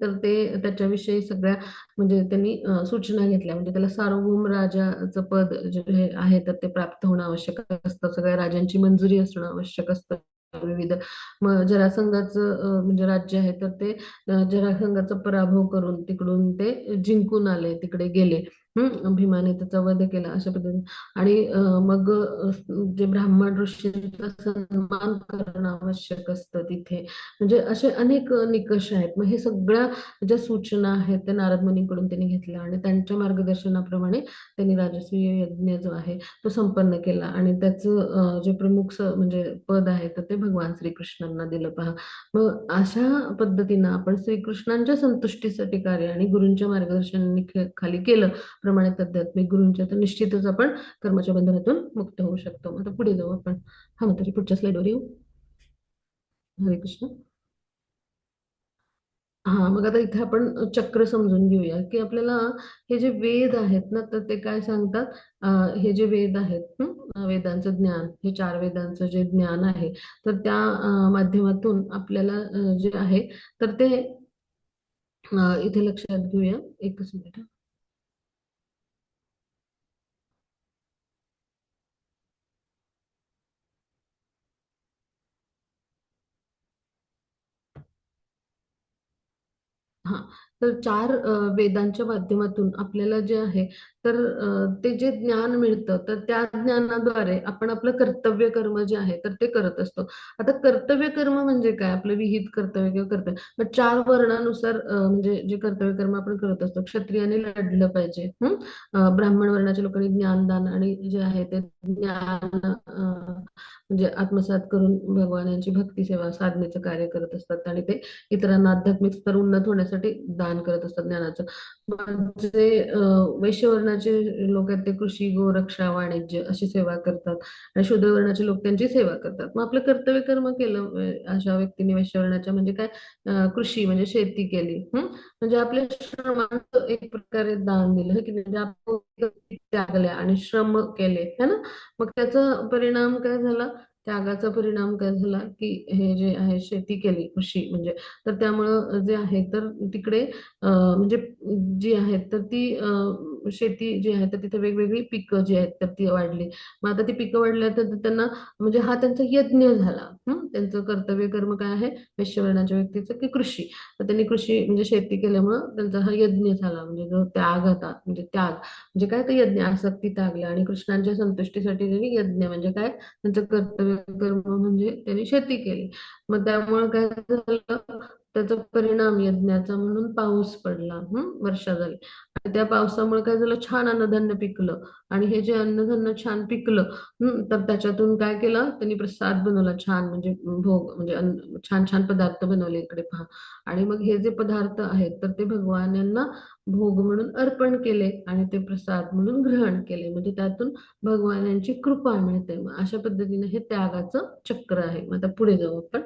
B: तर ते त्याच्याविषयी सगळ्या म्हणजे त्यांनी सूचना घेतल्या. म्हणजे त्याला सार्वभौम राजाचं पद जे आहे तर ते प्राप्त होणं आवश्यक असतं. सगळ्या राजांची मंजुरी असणं आवश्यक असतं. विविध मग जरासंघाचं म्हणजे राज्य आहे तर ते जरासंघाचा पराभव करून तिकडून ते जिंकून आले, तिकडे गेले. भीमाने त्याचा वध केला अशा पद्धतीने. आणि मग जे ब्राह्मण ऋषींचा सन्मान करणं आवश्यक असतं तिथे. म्हणजे असे अनेक निकष आहेत. मग हे सगळ्या ज्या सूचना आहेत त्या नारद मुनींकडून त्यांनी घेतल्या आणि त्यांच्या मार्गदर्शनाप्रमाणे त्यांनी राजसूय यज्ञ जो आहे तो संपन्न केला. आणि त्याचं जे प्रमुख म्हणजे पद आहे तर ते भगवान श्रीकृष्णांना दिलं पहा. मग अशा पद्धतीनं आपण श्रीकृष्णांच्या संतुष्टीसाठी कार्य आणि गुरूंच्या मार्गदर्शनाने खाली केलं प्रमाणित आध्यात्मिक गुरूंच्या, तर निश्चितच आपण कर्माच्या बंधनातून मुक्त होऊ शकतो. आता पुढे जाऊ आपण. हा मग तरी पुढच्या स्लाइडवर येऊ. हरे कृष्ण. हा मग आता इथे आपण चक्र समजून घेऊया की आपल्याला हे जे वेद आहेत ना तर ते काय सांगतात. हे जे वेद आहेत, वेदांचं ज्ञान, हे चार वेदांचं जे ज्ञान आहे तर त्या माध्यमातून आपल्याला जे आहे तर ते इथे लक्षात घेऊया. एकच मिनिट. हा तर चार वेदांच्या माध्यमातून आपल्याला जे आहे तर ते जे ज्ञान मिळतं तर त्या ज्ञानाद्वारे आपण आपलं कर्तव्य कर्म जे आहे तर ते करत असतो. आता कर्तव्य कर्म म्हणजे काय, आपलं विहित कर्तव्य किंवा कर्तव्य. मग चार वर्णानुसार म्हणजे जे कर्तव्य कर्म आपण करत असतो. क्षत्रियाने लढलं पाहिजे. ब्राह्मण वर्णाच्या लोकांनी ज्ञानदान आणि जे आहे ते ज्ञान म्हणजे आत्मसात करून भगवानांची भक्ती सेवा साधनेचं कार्य करत असतात आणि ते इतरांना आध्यात्मिक स्तर उन्नत होण्यासाठी दान करत असतात ज्ञानाचं. म्हणजे वैश्यवर्णाचे लोक आहेत ते कृषी, गोरक्षा, वाणिज्य अशी सेवा करतात आणि शूद्र वर्णाचे लोक त्यांची सेवा करतात. मग आपलं कर्तव्य कर्म केलं अशा व्यक्तीने वैश्यवर्णाच्या म्हणजे काय, कृषी म्हणजे शेती केली. म्हणजे आपल्या श्रमाचं एक प्रकारे दान दिलं की म्हणजे आपण त्यागल्या आणि श्रम केले है ना. मग त्याचा परिणाम काय झाला, त्यागाचा परिणाम काय झाला की हे जे आहे शेती केली कृषी म्हणजे, तर त्यामुळं जे आहे तर तिकडे म्हणजे जी आहेत तर ती शेती जी आहे तर तिथे वेगवेगळी पिकं जी आहेत तर ती वाढली. मग आता ती पिकं वाढल्या तर त्यांना म्हणजे हा त्यांचा यज्ञ झाला. त्यांचं कर्तव्य कर्म काय आहे वैश्यवर्णाच्या व्यक्तीचं की कृषी. तर त्यांनी कृषी म्हणजे शेती केल्यामुळं त्यांचा हा यज्ञ झाला. म्हणजे जो त्याग होता म्हणजे त्याग म्हणजे काय, तर यज्ञ आसक्ती त्यागल्या आणि कृष्णांच्या संतुष्टीसाठी त्यांनी यज्ञ म्हणजे काय, त्यांचं कर्तव्य कर्म म्हणजे त्यांनी शेती केली. मग त्यामुळे काय झालं, त्याचा परिणाम यज्ञाचा म्हणून पाऊस पडला. वर्षा झाली आणि त्या पावसामुळे काय झालं, छान अन्नधान्य पिकलं. आणि हे जे अन्नधान्य छान पिकलं, तर त्याच्यातून काय केलं त्यांनी, प्रसाद बनवला छान. म्हणजे भोग म्हणजे छान छान पदार्थ बनवले इकडे पहा. आणि मग हे जे पदार्थ आहेत तर ते भगवान यांना भोग म्हणून अर्पण केले आणि ते प्रसाद म्हणून ग्रहण केले. म्हणजे त्यातून भगवानांची कृपा मिळते. मग अशा पद्धतीने हे त्यागाचं चक्र आहे. मग आता पुढे जाऊ आपण.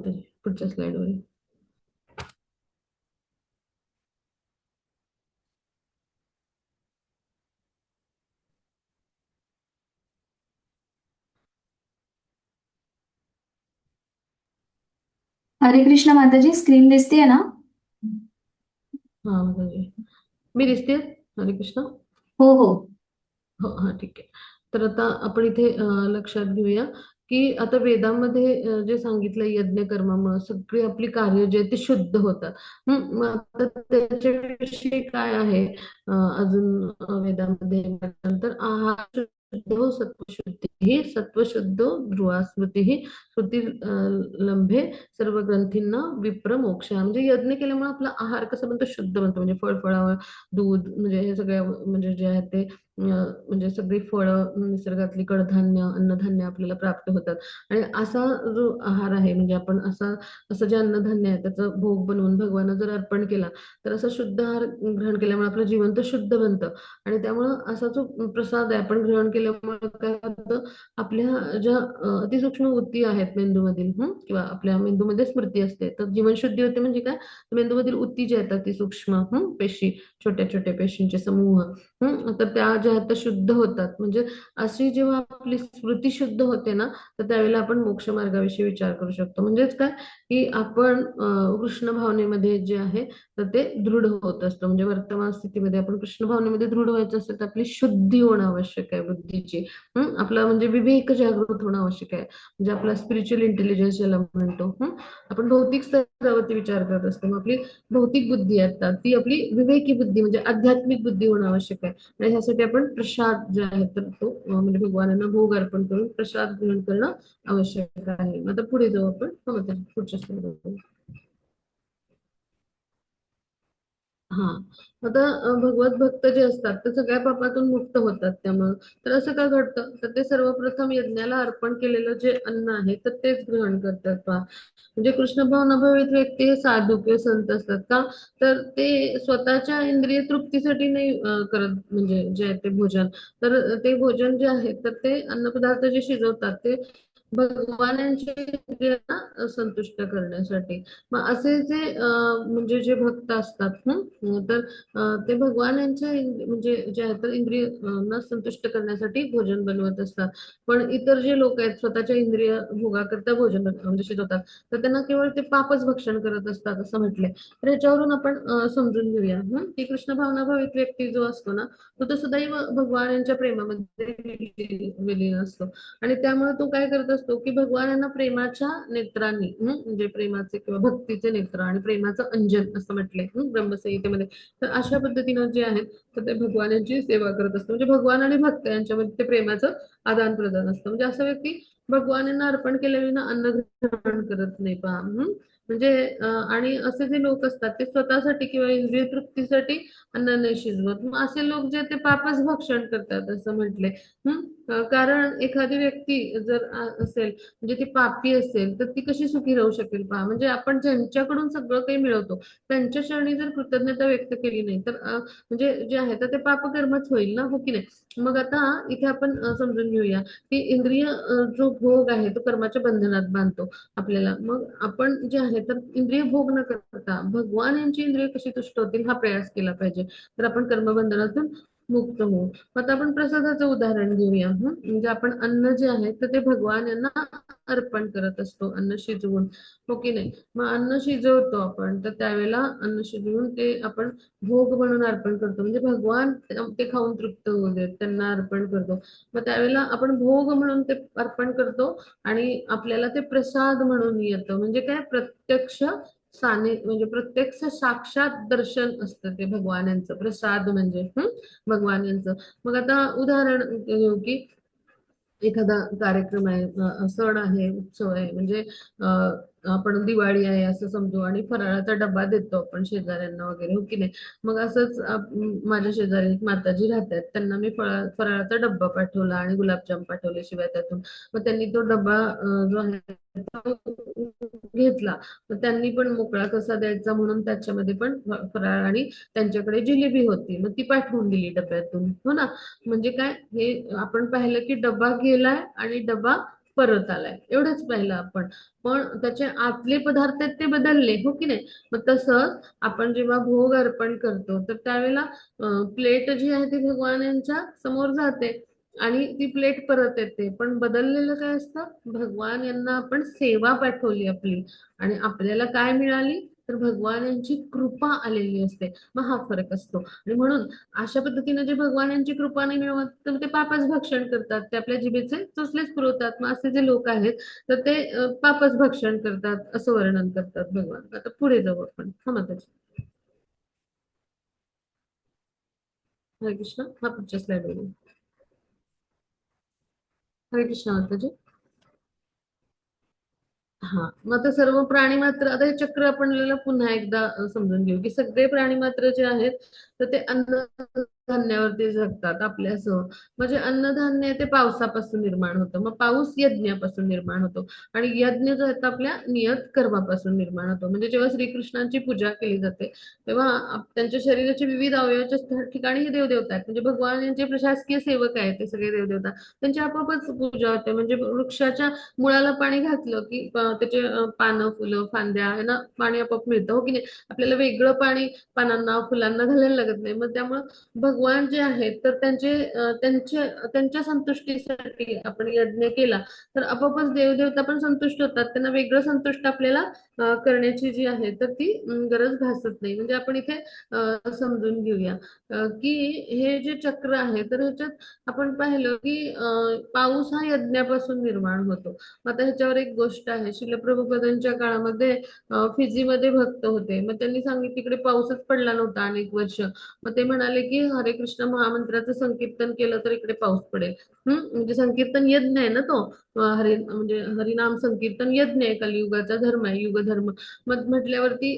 B: तर पुढच्या स्लाइडवर.
A: हरे कृष्ण माताजी, स्क्रीन दिसतेय ना?
B: हा म्हणजे मी दिसते. हरे कृष्ण.
A: हो हो.
B: हो हा ठीक आहे. तर आता आपण इथे लक्षात घेऊया की आता वेदामध्ये जे सांगितलं यज्ञ कर्मामुळे सगळी आपली कार्य जे आहे ते शुद्ध होतात. मग आता त्याच्याविषयी काय आहे अजून वेदामध्ये तर आहार शुद्ध सत्वशुद्धी ही सत्वशुद्ध ध्रुवा स्मृती ही श्रुती लंभे सर्व ग्रंथींना विप्र मोक्ष म्हणजे यज्ञ केल्यामुळे आपला आहार कसा बनतो शुद्ध बनतो म्हणजे फळफळावर दूध म्हणजे हे सगळ्या म्हणजे जे आहे ते म्हणजे सगळी फळं निसर्गातली कडधान्य अन्नधान्य आपल्याला प्राप्त होतात. आणि असा जो आहार आहे म्हणजे आपण असं जे अन्नधान्य आहे त्याचा भोग बनवून भगवान जर अर्पण केला तर असं शुद्ध आहार ग्रहण केल्यामुळे आपलं जीवन तर शुद्ध बनतं. आणि त्यामुळं असा जो प्रसाद आहे आपण ग्रहण केल्यामुळे काय होतं आपल्या ज्या अतिसूक्ष्म ऊती आहेत मेंदूमधील किंवा आपल्या मेंदूमध्ये स्मृती असते तर जीवनशुद्धी होते म्हणजे काय मेंदूमधील ऊती ज्या आहेत अतिसूक्ष्म पेशी छोट्या छोट्या पेशींचे समूह तर त्या ज्या आहेत त्या शुद्ध होतात. म्हणजे अशी जेव्हा आपली स्मृती शुद्ध होते ना तर त्यावेळेला आपण मोक्ष मार्गाविषयी विचार करू शकतो. म्हणजेच काय की आपण कृष्ण भावनेमध्ये जे आहे तर ते दृढ होत असतं. म्हणजे वर्तमान स्थितीमध्ये आपण कृष्ण भावनेमध्ये दृढ व्हायचं असेल तर आपली शुद्धी होणं आवश्यक आहे बुद्धीची. आपला म्हणजे विवेक जागृत होणं आवश्यक आहे. म्हणजे आपला स्पिरिच्युअल इंटेलिजन्स ज्याला म्हणतो. आपण भौतिक स्तरावरती विचार करत असतो मग आपली भौतिक बुद्धी असतात ती आपली विवेकी बुद्धी म्हणजे आध्यात्मिक बुद्धी होणं आवश्यक आहे. आणि ह्यासाठी आपण प्रसाद जे आहे तर तो म्हणजे भगवानांना भोग अर्पण करून प्रसाद ग्रहण करणं आवश्यक आहे. आता पुढे जाऊ आपण पुढच्या स्लाइडवर. हा आता भगवत भक्त जे असतात ते सगळ्या पापातून मुक्त होतात त्यामुळं तर असं का घडतं तर ते सर्वप्रथम यज्ञाला अर्पण केलेलं जे अन्न आहे तर तेच ग्रहण करतात पहा. म्हणजे कृष्ण भावनाभावित व्यक्ती हे साधू किंवा संत असतात का तर ते स्वतःच्या इंद्रिय तृप्तीसाठी नाही करत म्हणजे जे आहे ते भोजन तर ते भोजन जे आहे तर ते अन्नपदार्थ जे शिजवतात ते भगवानांच्या इंद्रियांना संतुष्ट करण्यासाठी. मग असे जे म्हणजे जे भक्त असतात तर ते भगवानांच्या म्हणजे जे आहे तर इंद्रियांना संतुष्ट करण्यासाठी भोजन बनवत असतात. पण इतर जे लोक आहेत स्वतःच्या इंद्रिय भोगाकरता भोजन म्हणजे शिजवतात तर त्यांना केवळ ते पापच भक्षण करत असतात असं म्हटलंय. तर ह्याच्यावरून आपण समजून घेऊया की कृष्ण भावनाभावित व्यक्ती जो असतो ना तो सदैव भगवानांच्या प्रेमामध्ये विलीन असतो. आणि त्यामुळे तो काय करत असतो की भगवानांना प्रेमाच्या नेत्रांनी म्हणजे प्रेमाचे किंवा भक्तीचे नेत्र आणि प्रेमाचं अंजन असं म्हटलंय ब्रह्मसंहितेमध्ये. तर अशा पद्धतीनं जे आहेत तर ते भगवानांची सेवा करत असतो म्हणजे भगवान आणि भक्त यांच्यामध्ये ते प्रेमाचं आदान प्रदान असतं. म्हणजे असा व्यक्ती भगवानांना अर्पण केल्याविना अन्न ग्रहण करत नाही पहा. म्हणजे आणि असे जे लोक असतात ते स्वतःसाठी किंवा इंद्रिय तृप्तीसाठी अन्न नाही शिजवत मग असे लोक जे ते पापच भक्षण करतात असं म्हटलंय. कारण एखादी व्यक्ती जर असेल म्हणजे ती पापी असेल तर ती कशी सुखी राहू शकेल पहा. म्हणजे आपण ज्यांच्याकडून सगळं काही मिळवतो त्यांच्या चरणी जर कृतज्ञता व्यक्त केली नाही तर म्हणजे जे आहे तर ते पापकर्मच होईल ना हो की नाही. मग आता इथे आपण समजून घेऊया की इंद्रिय जो भोग आहे तो कर्माच्या बंधनात बांधतो आपल्याला. मग आपण जे आहे तर इंद्रिय भोग न करता भगवान यांची इंद्रिय कशी तुष्ट होतील हा प्रयास केला पाहिजे तर आपण कर्मबंधनातून मुक्त होऊ. आता आपण प्रसादाचं उदाहरण घेऊया. म्हणजे आपण अन्न जे आहे तर ते भगवान यांना अर्पण करत असतो अन्न शिजवून हो की नाही. मग अन्न शिजवतो आपण तर त्यावेळेला अन्न शिजवून ते आपण भोग म्हणून अर्पण करतो म्हणजे भगवान ते खाऊन तृप्त होऊ देत त्यांना अर्पण करतो. मग त्यावेळेला आपण भोग म्हणून ते अर्पण करतो आणि आपल्याला ते प्रसाद म्हणून येतं म्हणजे काय प्रत्यक्ष म्हणजे प्रत्यक्ष साक्षात दर्शन असतं ते भगवानांचं प्रसाद म्हणजे भगवान यांचं. मग आता उदाहरण घेऊ की एखादा कार्यक्रम आहे सण आहे उत्सव आहे म्हणजे आपण दिवाळी आहे असं समजू आणि फराळाचा डब्बा देतो आपण शेजाऱ्यांना वगैरे हो की नाही. मग असंच माझ्या शेजारी एक माताजी राहतात त्यांना मी फराळाचा डब्बा पाठवला आणि गुलाबजाम पाठवले शिवाय त्यातून. मग त्यांनी तो डब्बा जो आहे तो घेतला. मग त्यांनी पण मोकळा कसा द्यायचा म्हणून त्याच्यामध्ये पण फराळ आणि त्यांच्याकडे जिलेबी होती मग ती पाठवून दिली डब्यातून हो ना. म्हणजे काय हे आपण पाहिलं की डब्बा गेलाय आणि डब्बा परत आलाय एवढंच पाहिलं आपण. पण त्याचे आतले पदार्थ आहेत ते बदलले हो की नाही. मग तसंच आपण जेव्हा भोग अर्पण करतो तर त्यावेळेला प्लेट जी आहे ती भगवान यांच्या समोर जाते आणि ती प्लेट परत येते पण बदललेलं काय असतं भगवान यांना आपण सेवा पाठवली आपली आणि आपल्याला काय मिळाली तर भगवान यांची कृपा आलेली असते. मग हा फरक असतो. आणि म्हणून अशा पद्धतीने जे भगवान यांची कृपा नाही मिळवत तर ते पापच भक्षण करतात, ते आपल्या जिभेचे चोचलेच पुरवतात. मग असे जे लोक आहेत तर ते पापच भक्षण करतात असं वर्णन करतात भगवान. आता पुढे जाऊ आपण, हा माताजी. हरे कृष्ण. हा पुढच्या स्लाइड वर येऊ. हरे कृष्ण माताजी. हा, मग आता सर्व प्राणी मात्र, आता हे चक्र आपल्याला पुन्हा एकदा समजून घेऊ की सगळे प्राणी मात्र जे आहेत तर ते अन्नधान्यावरती जगतात आपल्यासह. म्हणजे अन्नधान्य ते पावसापासून निर्माण होतं, मग पाऊस यज्ञापासून निर्माण होतो, आणि यज्ञ जो आहे तो आपल्या नियत कर्मापासून निर्माण होतो. म्हणजे जेव्हा श्रीकृष्णांची पूजा केली जाते तेव्हा त्यांच्या शरीराचे विविध अवयवाच्या ठिकाणी हे देवदेवता आहेत, म्हणजे भगवान यांचे प्रशासकीय सेवक आहेत ते सगळे देवदेवता, त्यांची आपोआपच पूजा होते. म्हणजे वृक्षाच्या मुळाला पाणी घातलं की त्याचे पानं, फुलं, फांद्या ह्यांना पाणी आपोआप मिळतं, हो की नाही? आपल्याला वेगळं पाणी पानांना, फुलांना घालायला लागत नाही. मग त्यामुळे भगवान जे आहेत तर त्यांच्या संतुष्टीसाठी आपण यज्ञ केला तर आपोआपच देवदेवता पण संतुष्ट होतात. त्यांना वेगळं संतुष्ट आपल्याला करण्याची जी आहे तर ती गरज भासत नाही. म्हणजे आपण इथे समजून घेऊया की हे जे चक्र आहे तर ह्याच्यात आपण पाहिलं की पाऊस हा यज्ञापासून निर्माण होतो. आता ह्याच्यावर एक गोष्ट आहे, शिल प्रभुपादांच्या काळामध्ये फिजीमध्ये भक्त होते. मग त्यांनी सांगितलं तिकडे पाऊसच पडला नव्हता अनेक वर्ष. मग ते म्हणाले की हरे कृष्ण महामंत्राचं संकीर्तन केलं तर इकडे पाऊस पडेल. म्हणजे संकीर्तन यज्ञ आहे ना तो. हरे म्हणजे हरिनाम संकीर्तन यज्ञ आहे, कलियुगाचा धर्म आहे, युग धर्म. मग म्हटल्यावरती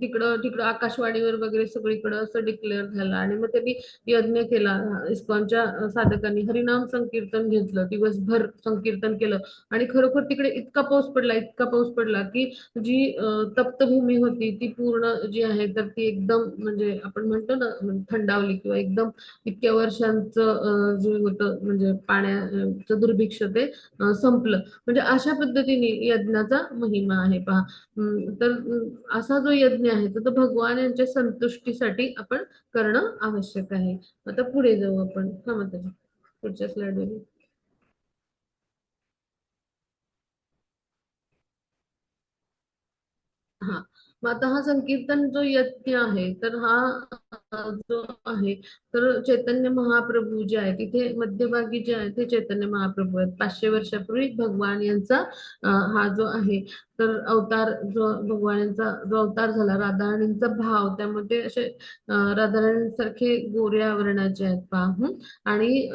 B: तिकडं तिकडं आकाशवाणीवर वगैरे सगळीकडे असं डिक्लेअर झालं, आणि मग त्यांनी यज्ञ केला. इस्कॉनच्या साधकांनी हरिनाम संकीर्तन घेतलं, दिवसभर संकीर्तन केलं, आणि खरोखर तिकडे इतका पाऊस पडला, इतका पाऊस पडला की जी तप्तभूमी होती ती पूर्ण जी आहे तर ती एकदम, म्हणजे आपण म्हणतो ना, थंडावली, किंवा एकदम इतक्या वर्षांचं जे होतं म्हणजे पाण्याचं दुर्भिक्ष ते संपलं. म्हणजे अशा पद्धतीने यज्ञाचा महिमा आहे पहा. तर असा जो यज्ञ आहे तर तो भगवान यांच्या संतुष्टीसाठी आपण करणं आवश्यक आहे. आता पुढे जाऊ आपण, हा माताजी पुढच्या स्लाइड वर. हा, मग आता हा संकीर्तन जो यज्ञ आहे तर हा जो आहे तर चैतन्य महाप्रभू जे आहे तिथे मध्यभागी जे आहे ते चैतन्य महाप्रभू आहेत. 500 वर्षापूर्वी भगवान यांचा हा जो आहे तर अवतार, जो भगवान यांचा जो अवतार झाला, राधाराणींचा भाव त्यामध्ये असे राधाराणींसारखे गोऱ्या वर्णाचे आहेत पहा. आणि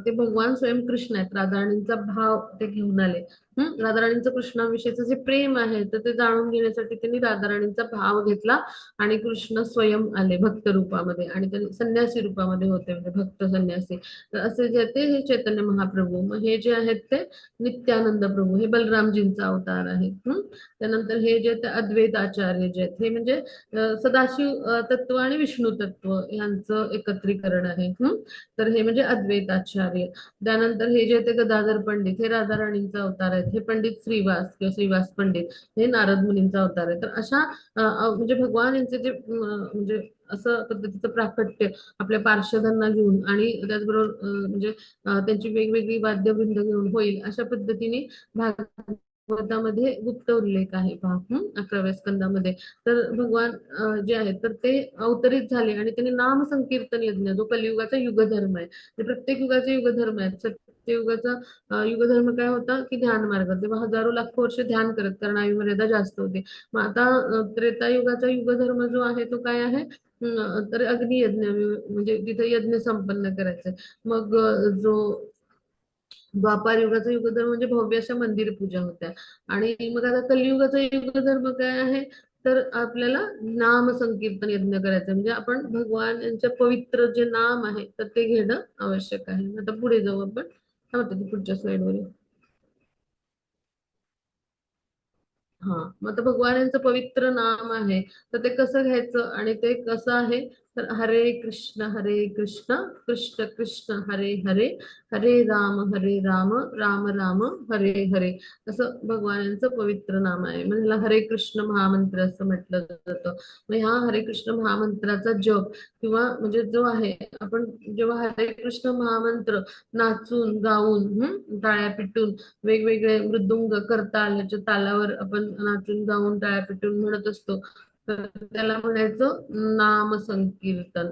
B: ते भगवान स्वयं कृष्ण आहेत, राधाराणींचा भाव ते घेऊन आले. राधाराणींचं कृष्णाविषयीचं जे प्रेम आहे तर ते जाणून घेण्यासाठी त्यांनी राधाराणींचा भाव घेतला, आणि कृष्ण स्वयं आले भक्त रूपामध्ये, आणि ते संन्यासी रूपामध्ये होते, म्हणजे भक्त संन्यासी. तर असे जे ते हे चैतन्य महाप्रभू. मग हे जे आहेत ते नित्यानंद प्रभू, हे बलरामजींचा अवतार आहे. त्यानंतर हे जे ते अद्वैत आचार्य जे आहेत हे म्हणजे सदाशिव तत्व आणि विष्णू तत्व यांचं एकत्रीकरण आहे. तर हे म्हणजे अद्वैत आचार्य. त्यानंतर हे जे ते गदाधर पंडित हे राधाराणींचा अवतार आहेत. हे पंडित श्रीवास किंवा श्रीवास पंडित हे नारद मुनींचा अवतार आहे. तर अशा म्हणजे भगवान यांचे जे म्हणजे असं पद्धतीचं प्राकट्य आपल्या पार्षदांना घेऊन, आणि त्याचबरोबर म्हणजे त्यांची वेगवेगळी वाद्यवृंद घेऊन होईल अशा पद्धतीने भागवतामध्ये गुप्त उल्लेख आहे पहा. 11व्या स्कंदामध्ये. तर भगवान जे आहेत तर ते अवतरित झाले, आणि त्यांनी नाम संकीर्तन यज्ञ, जो कलियुगाचा युगधर्म आहे, ते प्रत्येक युगाचे युगधर्म आहेत. सत्ययुगाचा युगधर्म काय होता की ध्यान मार्ग, तेव्हा हजारो लाखो वर्ष ध्यान करत, कारण आयुर्मर्यादा जास्त होते. मग आता त्रेतायुगाचा युगधर्म जो आहे तो काय आहे, तर अग्नियज्ञ, म्हणजे तिथे यज्ञ संपन्न करायचं. मग जो द्वापार युगाचा युगधर्म म्हणजे भव्य अशा मंदिर पूजा होत्या. आणि मग आता कलियुगाचा युगधर्म काय आहे, तर आपल्याला नाम संकीर्तन यज्ञ करायचं, म्हणजे आपण भगवान यांच्या पवित्र जे नाम आहे तर ते घेणं आवश्यक आहे. आता पुढे जाऊ आपण, काय म्हणतात ते पुढच्या स्लाइड वर. हा, मग आता भगवान यांचं पवित्र नाम आहे तर ते कसं घ्यायचं, आणि ते कसं आहे तर हरे कृष्ण कृष्ण कृष्ण हरे हरे, हरे राम राम राम हरे हरे, असं भगवान यांचं पवित्र नाम आहे. म्हणजे ह्याला हरे कृष्ण महामंत्र असं म्हटलं जातं. मग ह्या हरे कृष्ण महामंत्राचा जप किंवा म्हणजे जो आहे, आपण जेव्हा हरे कृष्ण महामंत्र नाचून गाऊन टाळ्या पिटून वेगवेगळे मृदुंग करताल ह्याच्या तालावर आपण नाचून गाऊन टाळ्या पिटून म्हणत असतो, तर त्याला म्हणायचं नाम संकीर्तन.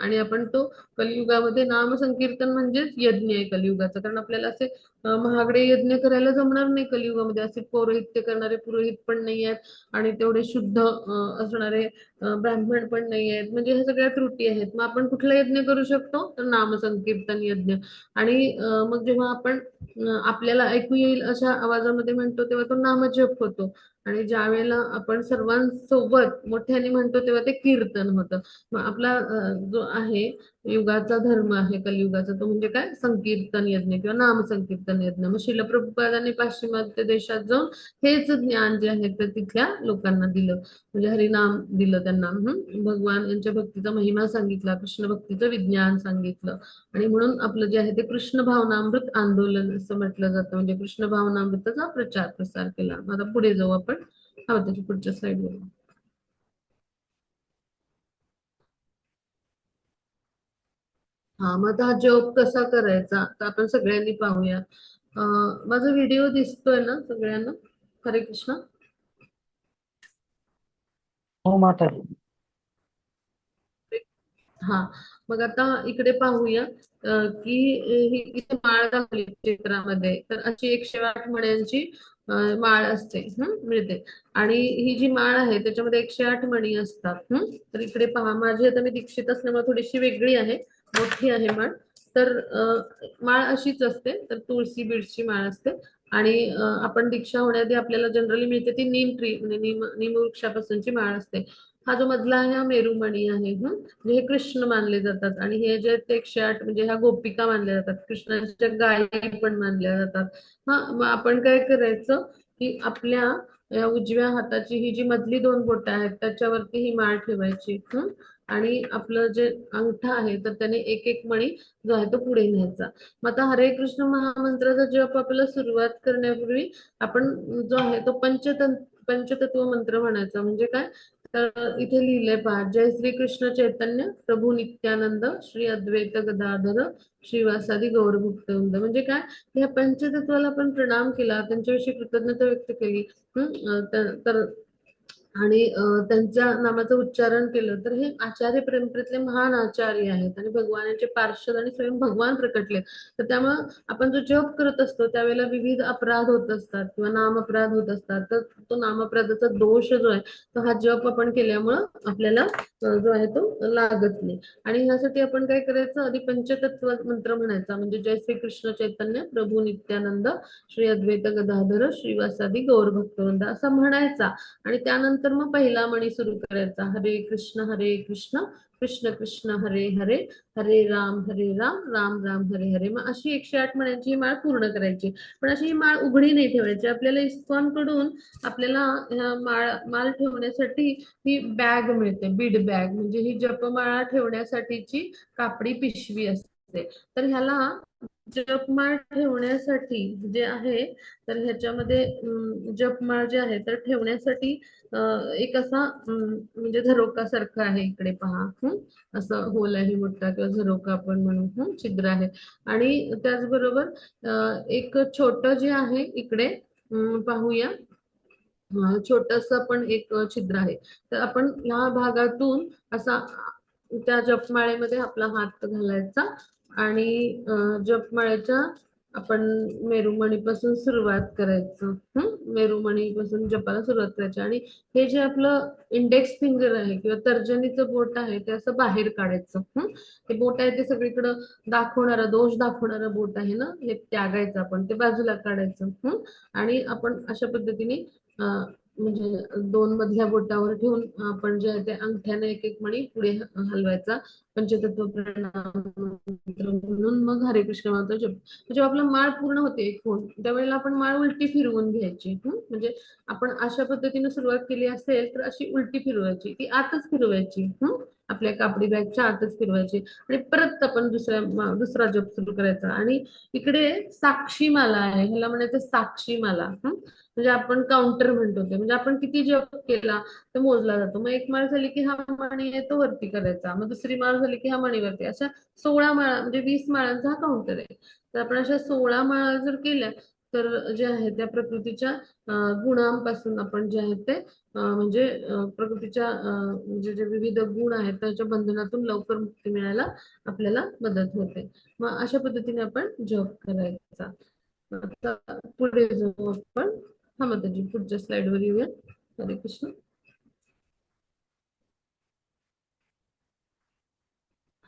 B: आणि आपण तो कलियुगामध्ये नाम संकीर्तन म्हणजेच यज्ञ आहे कलियुगाचा. कारण आपल्याला असे महागडे यज्ञ करायला जमणार नाही कलियुगामध्ये. असे पौरोहित्य करणारे पुरोहित पण नाही आहेत आणि तेवढे शुद्ध असणारे ब्राह्मण पण नाही आहेत. म्हणजे ह्या सगळ्या त्रुटी आहेत. मग आपण कुठला यज्ञ करू शकतो? तर नाम संकीर्तन यज्ञ. आणि मग जेव्हा आपण आपल्याला ऐकू येईल अशा आवाजामध्ये म्हणतो तेव्हा तो नामजप होतो. आणि ज्या वेळेला आपण सर्वांसोबत मोठ्याने म्हणतो तेव्हा ते कीर्तन होतं. मग आपला जो आहे युगाचा धर्म आहे कलियुगाचा, तो म्हणजे काय? संकीर्तन यज्ञ किंवा नाम संकीर्तन यज्ञ. मग श्रील प्रभुपादांनी पाश्चिमात्य देशात जाऊन हेच ज्ञान जे आहे ते तिथल्या लोकांना दिलं. म्हणजे हरिनाम दिलं त्यांना. भगवान यांच्या भक्तीचा महिमा सांगितला, कृष्ण भक्तीचं विज्ञान सांगितलं. आणि म्हणून आपलं जे आहे ते कृष्ण भावनामृत आंदोलन असं म्हटलं जातं. म्हणजे कृष्ण भावनामृताचा प्रचार प्रसार केला. आता पुढे जाऊ आपण. हा, त्याच्या पुढच्या स्लाइडवर. हा, मग आता हा जॉब कसा करायचा तर आपण सगळ्यांनी पाहूया. माझा व्हिडिओ दिसतोय ना सगळ्यांना? हरे कृष्ण.
C: हो माताजी.
B: हा, मग आता इकडे पाहूया की ही इथे माळ दाखवली चित्रामध्ये. तर अशी 108 मण्यांची माळ असते, मिळते. आणि ही जी माळ आहे त्याच्यामध्ये 108 मणी असतात. तर इकडे पहा, माझी आता मी दीक्षित असल्यामुळे थोडीशी वेगळी आहे, मोठी आहे माळ. तर माळ अशीच असते. तर तुळशी बीडची माळ असते. आणि आपण दीक्षा होण्याआधी आपल्याला जनरली मिळते ती नीम ट्री म्हणजे नीम वृक्षापासूनची माळ असते. हा जो मधला आहे हा मेरुमणी आहे. म्हणजे हे कृष्ण मानले जातात. आणि हे जे 108 म्हणजे ह्या गोपिका मानल्या जातात, कृष्णाच्या गायी पण मानल्या जातात. हा, मग आपण काय करायचं की आपल्या या उजव्या हाताची ही जी मधली दोन बोटं आहेत त्याच्यावरती ही माळ ठेवायची. आणि आपलं जे अंगठा आहे तर त्याने एक एक मणी जो आहे तो पुढे न्यायचा. मग आता हरे कृष्ण महामंत्राचा जप आपल्याला सुरुवात करण्यापूर्वी आपण जो आहे तो पंचतत्व मंत्र म्हणायचा. म्हणजे काय? तर इथे लिहिलंय पहा, जय श्री कृष्ण चैतन्य प्रभू नित्यानंद श्री अद्वैत गदाधर श्रीवासादि गौरभक्तवृंद. म्हणजे काय? ह्या पंचतत्वाला आपण प्रणाम केला, त्यांच्याविषयी कृतज्ञता व्यक्त केली. तर आणि त्यांच्या नामाचं उच्चारण केलं तर हे आचार्य परंपरेतले महान आचार्य आहेत आणि भगवानाचे पार्षद आणि स्वयं भगवान प्रकटले. तर त्यामुळं आपण जो जप करत असतो त्यावेळेला विविध अपराध होत असतात किंवा नाम अपराध होत असतात. तर तो नामअपराधाचा दोष जो आहे तो हा जप आपण केल्यामुळं आपल्याला जो आहे तो लागत नाही. आणि ह्यासाठी आपण काय करायचं? आधी पंचतत्व मंत्र म्हणायचा. म्हणजे जय श्री कृष्ण चैतन्य प्रभू नित्यानंद श्री अद्वैत गदाधर श्रीवासादि गौर भक्तवृंद असा म्हणायचा. आणि त्यानंतर मग पहिला मणी सुरू करायचा, हरे कृष्ण कृष्ण कृष्ण हरे हरे हरे राम राम राम हरे हरे. मग अशी 108 मण्यांची ही माळ पूर्ण करायची. पण अशी ही माळ उघडी नाही ठेवायची. आपल्याला इस्कॉन कडून आपल्याला ह्या माळ ठेवण्यासाठी ही बॅग मिळते, बीड बॅग. म्हणजे ही जपमाळा ठेवण्यासाठीची कापडी पिशवी असते. तर ह्याला जपमाळ ठेवण्यासाठी जे आहे तर ह्याच्यामध्ये जपमाळ जे आहे तर ठेवण्यासाठी एक असा म्हणजे झरोका सारखं आहे. इकडे पहा, असं होल आहे मोठा किंवा झरोका आपण म्हणू, छिद्र आहे. आणि त्याचबरोबर एक छोट जे आहे इकडे पाहूया, छोटस पण एक छिद्र आहे. तर आपण ह्या भागातून असा त्या जपमाळेमध्ये आपला हात घालायचा. आणि जपमाळेच्या आपण मेरुमणीपासून सुरुवात करायचं. मेरुमणीपासून जपाला सुरुवात करायची. आणि हे जे आपलं इंडेक्स फिंगर आहे किंवा तर्जनीचं बोट आहे ते असं बाहेर काढायचं. ते बोट आहे ते सगळीकडं दाखवणारं, दोष दाखवणारं बोट आहे ना, हे त्यागायचं आपण, ते बाजूला काढायचं. आणि आपण अशा पद्धतीने म्हणजे दोन मधल्या बोटावर ठेवून आपण जे आहे ते अंगठ्याने एक एक मणी पुढे हलवायचा. पंचतत्व प्रणाम म्हणून मग हरे कृष्ण म्हणतो जप. जेव्हा आपला माळ पूर्ण होते एक होऊन त्यावेळेला आपण माळ उलटी फिरवून घ्यायची. म्हणजे आपण अशा पद्धतीने सुरुवात केली असेल तर अशी उलटी फिरवायची, ती आतच फिरवायची. आपल्या कापडी बॅगच्या आतच फिरवायची. आणि परत आपण दुसरा जप सुरू करायचा. आणि इकडे साक्षी माला आहे, ह्याला म्हणायचं साक्षी माला. म्हणजे आपण काउंटर म्हणतो ते, म्हणजे आपण किती जप केला तो मोजला जातो. मग एक माळ झाली की हा मणी आहे तो वरती करायचा, मग दुसरी माळ झाली की हा मणी वरती. अशा 16 माळा म्हणजे 20 माळांचा हा काउंटर आहे. तर आपण अशा 16 माळा जर केल्या तर जे आहे त्या प्रकृतीच्या गुणांपासून आपण जे आहे ते म्हणजे प्रकृतीच्या म्हणजे जे विविध गुण आहेत त्याच्या बंधनातून लवकर मुक्ती मिळायला आपल्याला मदत होते. मग अशा पद्धतीने आपण जप करायचा. आता पुढे जाऊ आपण. हा माताजी पुढच्या स्लाइड वर येऊया. हरे कृष्ण.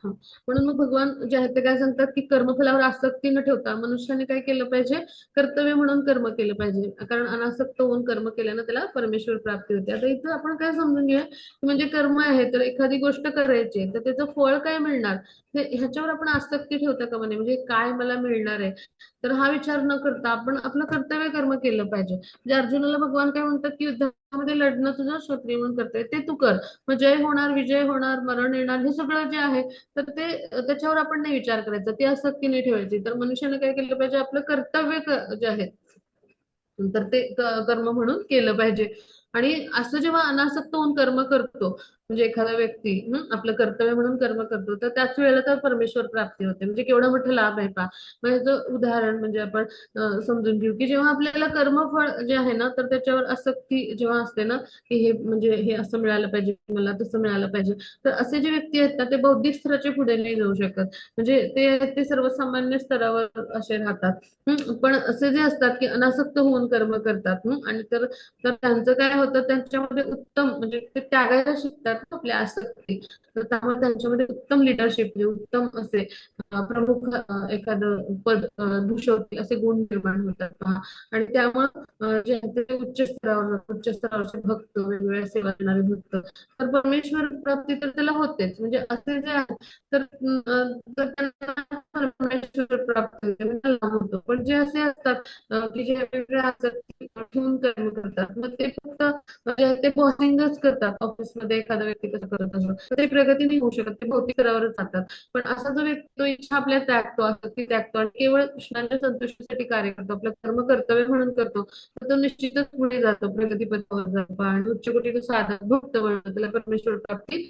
B: हा. म्हणून मग भगवान जे आहेत ते काय सांगतात की कर्मफलावर आसक्ती न ठेवता मनुष्याने काय केलं पाहिजे, कर्तव्य म्हणून कर्म केलं पाहिजे. कारण अनासक्त होऊन कर्म केल्यानं त्याला परमेश्वर प्राप्ती होते. आता इथं आपण काय समजून घेऊया की म्हणजे कर्म आहे तर एखादी गोष्ट करायची आहे, तर त्याचं फळ काय मिळणार ह्याच्यावर आपण आसक्ती ठेवता का म्हणजे काय मला मिळणार आहे, तर हा विचार न करता आपण आपलं कर्तव्य कर्म केलं पाहिजे. म्हणजे अर्जुनाला भगवान काय म्हणतात की युद्धामध्ये लढणं तुझं क्षत्रिय म्हणून कर्तव्य ते तू कर. मग जय होणार, विजय होणार, मरण येणार, हे सगळं जे आहे तर ते त्याच्यावर आपण नाही विचार करायचा, ती आसक्ती नाही ठेवायची. तर मनुष्याने काय केलं पाहिजे, आपलं कर्तव्य जे आहे तर ते कर्म म्हणून केलं पाहिजे. आणि असं जेव्हा अनासक्त होऊन कर्म करतो म्हणजे एखादा व्यक्ती आपलं कर्तव्य म्हणून कर्म करतो, तर त्याच वेळेला तर परमेश्वर प्राप्ती होते. म्हणजे केवढा मोठा लाभ आहे पहा. मग याचं उदाहरण म्हणजे आपण समजून घेऊ की जेव्हा आपल्याला कर्मफळ जे आहे ना तर त्याच्यावर आसक्ती जेव्हा असते ना की हे म्हणजे हे असं मिळालं पाहिजे, मला तसं मिळालं पाहिजे, तर असे जे व्यक्ती आहेत ना ते बौद्धिक स्तराचे पुढे नाही जाऊ शकत. म्हणजे ते सर्वसामान्य स्तरावर असे राहतात. पण असे जे असतात की अनासक्त होऊन कर्म करतात आणि तर तर त्यांचं काय होतं, त्यांच्यामध्ये उत्तम म्हणजे ते त्यागायला शिकतात आपल्या आसक्ती. तर त्यामुळे त्यांच्यामध्ये उत्तम लिडरशिप उत्तम असे प्रमुख एखादं पद भूषवतील असे गुण निर्माण होतात पहा. आणि त्यामुळे जे आहे ते उच्च स्तरावरचे भक्त, वेगवेगळ्या सेवा करणारे भक्त, तर परमेश्वर प्राप्ती तर त्याला होतेच. म्हणजे असे जे आहे तर तर त्यांना परमेश्वर प्राप्ती होते, म्हणजे लाभ होतो. पण जे असे असतात की जे वेगवेगळ्या आसक्ती ठेवून कर्म करतात, मग ते फक्त म्हणजे ते बॉसिंगच करतात. ऑफिसमध्ये एखादा व्यक्ती कसं करत असतो तर ते प्रगती नाही होऊ शकत, ते भौतिक स्तरावरच जातात. पण असा जो व्यक्ती तो इच्छा आपल्या त्यागतो, आसक्ती त्यागतो आणि केवळ कृष्णाच्या संतुष्टीसाठी कार्य करतो, आपलं कर्म कर्तव्य म्हणून करतो, तर तो निश्चितच पुढे जातो, प्रगतीपथावर जातो आणि उच्च कोटीचं साधक भक्त बनतो. त्याला परमेश्वर प्राप्ती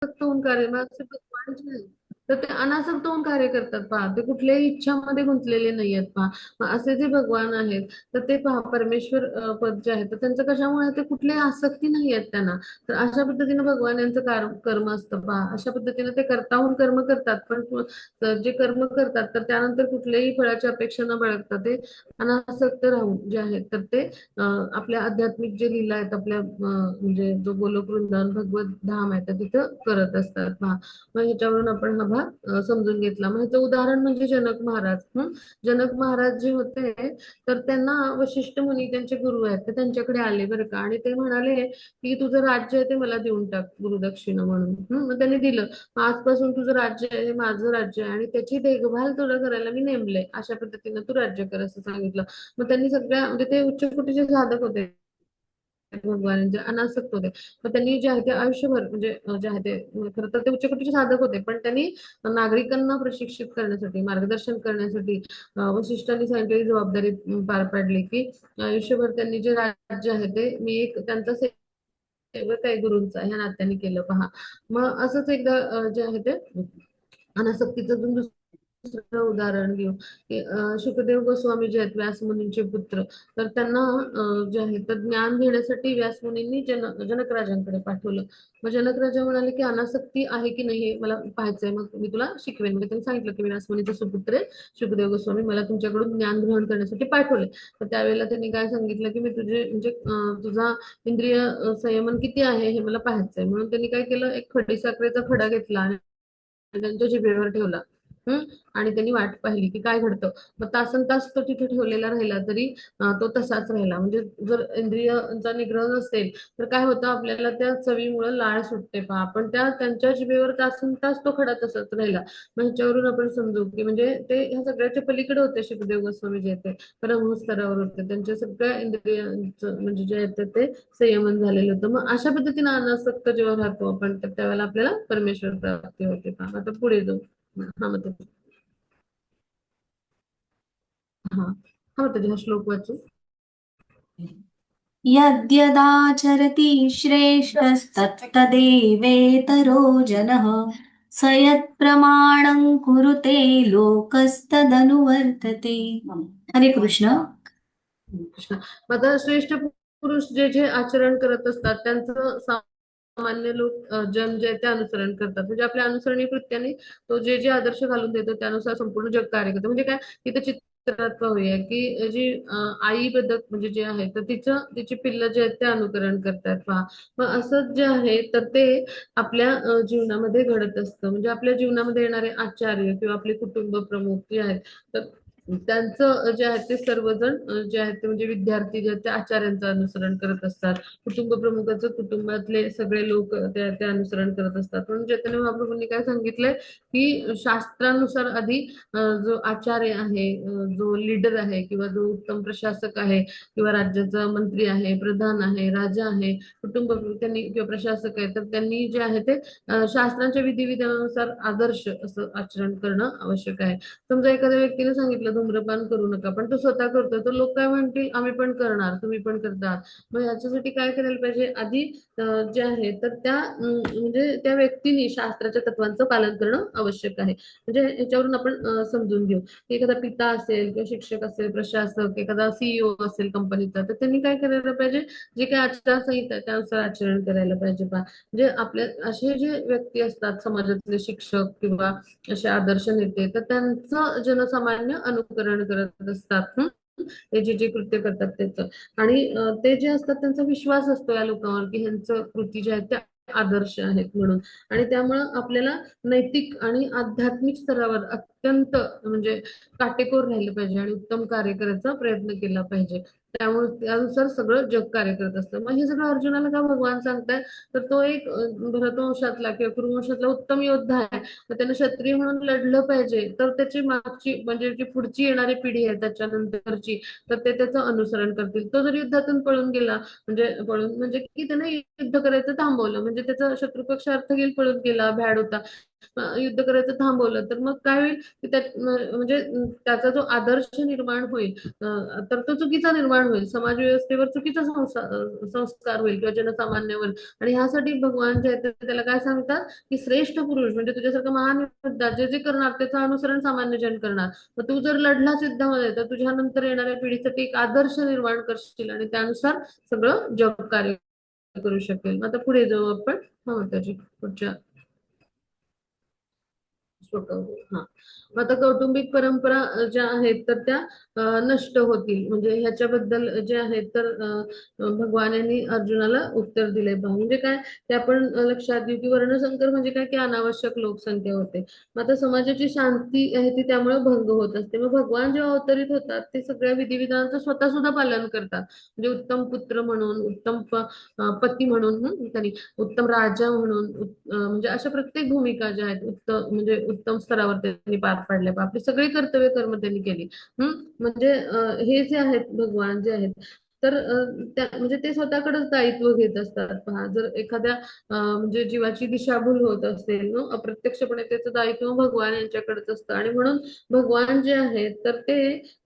B: आसक्त होऊन कार्य मग असे भगवान जे आहेत, तर ते अनासक्त होऊन कार्य करतात पहा. ते कुठल्याही इच्छामध्ये गुंतलेले नाही आहेत पहा. मग असे जे भगवान आहेत तर ते पहा परमेश्वर पद जे आहे तर त्यांचं कशामुळे ते कुठल्याही आसक्ती नाही आहेत त्यांना. तर अशा पद्धतीने भगवान यांचं कर्म असतं पहा. अशा पद्धतीने ते कर्ताहून कर्म करतात, पण जे कर्म करतात तर त्यानंतर कुठल्याही फळाची अपेक्षा न बाळगता ते अनासक्त राहून जे आहेत तर ते आपल्या आध्यात्मिक जे लीला आहेत आपल्या म्हणजे जो गोलोक वृंदावन भगवत धाम आहे तर तिथं करत असतात पहा. मग ह्याच्यावरून आपण हा भाग समजून घेतला. मग ह्याचं उदाहरण म्हणजे जनक महाराज. जनक महाराज जे होते तर त्यांना वशिष्ठ मुनी त्यांचे गुरु आहेत तर त्यांच्याकडे आले बरं का, आणि ते म्हणाले की तुझं राज्य आहे ते मला देऊन टाक गुरुदक्षिणा म्हणून. मग त्यांनी दिलं. मग आजपासून तुझं राज्य आहे हे माझं राज्य आहे आणि त्याची देखभाल तुला करायला मी नेमलंय, अशा पद्धतीनं तू राज्य कर असं सांगितलं. मग त्यांनी सगळ्या म्हणजे ते उच्च कोटीचे साधक होते भगवान अनासक्त होते. मग त्यांनी जे आहे ते आयुष्यभर म्हणजे जे आहे ते खरं तर ते उच्च कोटीचे साधक होते, पण त्यांनी नागरिकांना प्रशिक्षित करण्यासाठी मार्गदर्शन करण्यासाठी वशिष्ठांनी सांगितलेली जबाबदारी पार पाडली की आयुष्यभर त्यांनी जे राज्य आहे ते मी एक त्यांचा सेवक आहे गुरूंचा ह्या नात्याने केलं पहा. मग असंच एकदा जे आहे ते अनासक्तीचं दुसरं उदाहरण घेऊ की शुकदेव गोस्वामी जे आहेत व्यास मुनींचे पुत्र, तर त्यांना जे आहे तर ज्ञान घेण्यासाठी व्यास मुनींनी जनक राजांकडे पाठवलं. मग जनक राजा म्हणाले की अनासक्ती आहे की नाही हे मला पाहायचंय, मग मी तुला शिकवेन. म्हणजे त्यांनी सांगितलं की व्यास मुनीचा सुपुत्र आहे शुकदेव गोस्वामी, मला तुमच्याकडून ज्ञान ग्रहण करण्यासाठी पाठवले. तर त्यावेळेला त्यांनी काय सांगितलं की मी तुझे म्हणजे तुझा इंद्रिय संयमन किती आहे हे मला पाहायचंय. म्हणून त्यांनी काय केलं, एक खडीसाखरेचा खडा घेतला आणि त्यांच्या जिभेवर ठेवला. हम्म. आणि त्यांनी वाट पाहिली की काय घडतं. मग तासन तास तो तिथे ठेवलेला राहिला तरी तो तसाच राहिला. म्हणजे जर इंद्रियांचा निग्रह नसेल तर काय होतं, आपल्याला त्या चवीमुळे लाळ सुटते पहा, पण त्यांच्या जिभेवर तासन तास तो खडा तसाच राहिला. मग ह्याच्यावरून आपण समजू की म्हणजे ते ह्या सगळ्याच्या पलीकडे होते शुकदेव गोस्वामी जे ते परमहंस होते. त्यांच्या सगळ्या इंद्रियांचं म्हणजे जे आहे ते संयमन झालेलं होतं. मग अशा पद्धतीने अनासक्त जेव्हा राहतो आपण तर त्यावेळेला आपल्याला परमेश्वर प्राप्ती होते पहा. आता पुढे जाऊ. हा मग हा हा मग हा श्लोक वाचू.
A: यद्यदाचरति श्रेष्ठस्तत्तदेवेतरो जनः स यत्प्रमाणं कुरुते लोकस्तदनुवर्तते. हरे कृष्ण.
B: कृष्ण. मग आता श्रेष्ठ पुरुष जे जे आचरण करत असतात त्यांचं सामान्य लोक जन जे ते अनुसरण करतात. म्हणजे आपल्या अनुसरणीय कृत्याने तो जे जे आदर्श घालून देतो त्यानुसार संपूर्ण जग कार्य करतं. म्हणजे काय, तिथं चित्रात पाहूया की जी आई बदक म्हणजे जे आहे तर तिची पिल्लं जे आहेत ते अनुकरण करतात पहा. मग असं जे आहे तर ते आपल्या जीवनामध्ये घडत असतं. म्हणजे आपल्या जीवनामध्ये येणारे आचार्य किंवा आपले कुटुंब प्रमुख जे आहेत तर त्यांचं जे आहे ते सर्वजण जे आहेत ते म्हणजे विद्यार्थी जे आहेत ते आचार्यांचं अनुसरण करत असतात. कुटुंब प्रमुखाचं कुटुंबातले सगळे लोक ते अनुसरण करत असतात. म्हणून चैतन्य महाप्रभूंनी काय सांगितलंय की शास्त्रानुसार आधी जो आचार्य आहे, जो लीडर आहे किंवा जो उत्तम प्रशासक आहे किंवा राज्याचा मंत्री आहे, प्रधान आहे, राजा आहे, कुटुंब त्यांनी किंवा प्रशासक आहे तर त्यांनी जे आहे ते शास्त्रांच्या विधिविधानानुसार आदर्श असं आचरण करणं आवश्यक आहे. समजा एखाद्या व्यक्तीने सांगितलं धूम्रपान करू नका पण तो स्वतः करतोय तर लोक काय म्हणतील, आम्ही पण करणार, तुम्ही पण करता. मग याच्यासाठी काय करायला पाहिजे, आधी जे आहे तर त्या म्हणजे त्या व्यक्तीने शास्त्राच्या तत्वांचं पालन करणं आवश्यक आहे. म्हणजे याच्यावरून आपण समजून घेऊ की एखादा पिता असेल किंवा शिक्षक असेल, प्रशासक, एखादा सीईओ असेल कंपनीचा, तर त्यांनी काय करायला पाहिजे, जे काही आचारसंहिता आहे त्यानुसार आचरण करायला पाहिजे पहा. म्हणजे आपल्या असे जे व्यक्ती असतात समाजातले शिक्षक किंवा असे आदर्श नेते तर त्यांचं जनसामान्य अनुकरण करत असतात. ते जे जे कृत्य करतात त्याचं. आणि ते जे असतात त्यांचा विश्वास असतो या लोकांवर की ह्यांचं कृती जे आहेत त्या आदर्श आहेत म्हणून. आणि त्यामुळं आपल्याला नैतिक आणि आध्यात्मिक स्तरावर अत्यंत म्हणजे काटेकोर राहिलं पाहिजे आणि उत्तम कार्य करायचा प्रयत्न केला पाहिजे. त्यामुळे त्यानुसार सगळं जग कार्य करत असतं. मग हे सगळं अर्जुनाला का भगवान सांगतायत, तर तो एक भरतवंशातला किंवा कुरुवंशातला उत्तम योद्धा आहे. तर त्याने क्षत्रिय म्हणून लढलं पाहिजे, तर त्याची मागची म्हणजे जी पुढची येणारी पिढी आहे त्याच्यानंतरची तर ते त्याचं अनुसरण करतील. तो जर युद्धातून पळून गेला पळून म्हणजे की त्याने युद्ध करायचं थांबवलं, म्हणजे त्याचा शत्रुपक्ष अर्थगेल पळून गेला, भ्याड होता, युद्ध करायचं थांबवलं तर मग काय होईल की म्हणजे त्याचा जो आदर्श निर्माण होईल तर तो चुकीचा निर्माण होईल, समाज व्यवस्थेवर चुकीचा संस्कार होईल किंवा जनसामान्यावर. आणि ह्यासाठी भगवान जे आहेत ते त्याला काय सांगतात की श्रेष्ठ पुरुष म्हणजे तुझ्यासारखं महान योद्धा जे जे करणार त्याचं अनुसरण सामान्य जन करणार. मग तू जर लढलास युद्धामध्ये तर तुझ्या नंतर येणाऱ्या पिढीसाठी एक आदर्श निर्माण करशील आणि त्यानुसार सगळं जग कार्य करू शकेल. मग आता पुढे जाऊ आपण. हा त्याची पुढच्या श्लोकावर. हा मग आता कौटुंबिक परंपरा ज्या आहेत तर त्या नष्ट होतील. म्हणजे ह्याच्याबद्दल जे आहेत तर भगवान यांनी अर्जुनाला उत्तर दिले पहा. म्हणजे काय ते आपण लक्षात घेऊ की वर्णसंकर म्हणजे काय की अनावश्यक लोकसंख्या होते. मग आता समाजाची शांती आहे ती त्यामुळे भंग होत असते. मग भगवान जेव्हा अवतरित होतात ते सगळ्या विधिविधानाचं स्वतः सुद्धा पालन करतात. म्हणजे उत्तम पुत्र म्हणून, उत्तम पती म्हणून, त्यांनी उत्तम राजा म्हणून, म्हणजे अशा प्रत्येक भूमिका ज्या आहेत उत्तम म्हणजे उत्तम स्तरावर त्यांनी पार पाडल्या. आपली सगळी कर्तव्य कर्म त्यांनी केली. म्हणजे हे जे आहेत भगवान जे आहेत तर म्हणजे ते स्वतःकडेच दायित्व घेत असतात पहा. जर एखाद्या म्हणजे जीवाची दिशाभूल होत असेल अप्रत्यक्षपणे त्याचं दायित्व भगवान यांच्याकडेच असतं. आणि म्हणून भगवान जे आहेत तर ते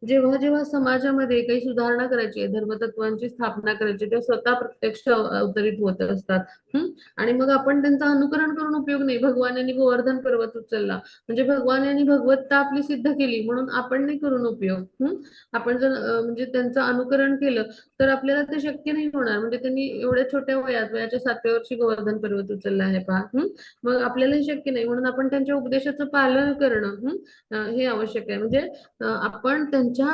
B: जेव्हा जेव्हा समाजामध्ये काही सुधारणा करायची आहे, धर्मतत्वांची स्थापना करायची, ते स्वतः प्रत्यक्ष अवतरित होत असतात. आणि मग आपण त्यांचं अनुकरण करून उपयोग नाही. भगवान यांनी गोवर्धन पर्वत उचलला म्हणजे भगवान यांनी भगवत्ता आपली सिद्ध केली म्हणून आपण नाही करून उपयोग. आपण जर म्हणजे त्यांचं अनुकरण केलं तर आपल्याला ते शक्य नाही होणार. म्हणजे त्यांनी एवढ्या छोट्या वयाच्या 7व्या वर्षी गोवर्धन पर्वत उचलला आहे पहा. मग आपल्याला हे शक्य नाही, म्हणून आपण त्यांच्या उपदेशाचं पालन करणं हे आवश्यक आहे. म्हणजे आपण त्यांच्या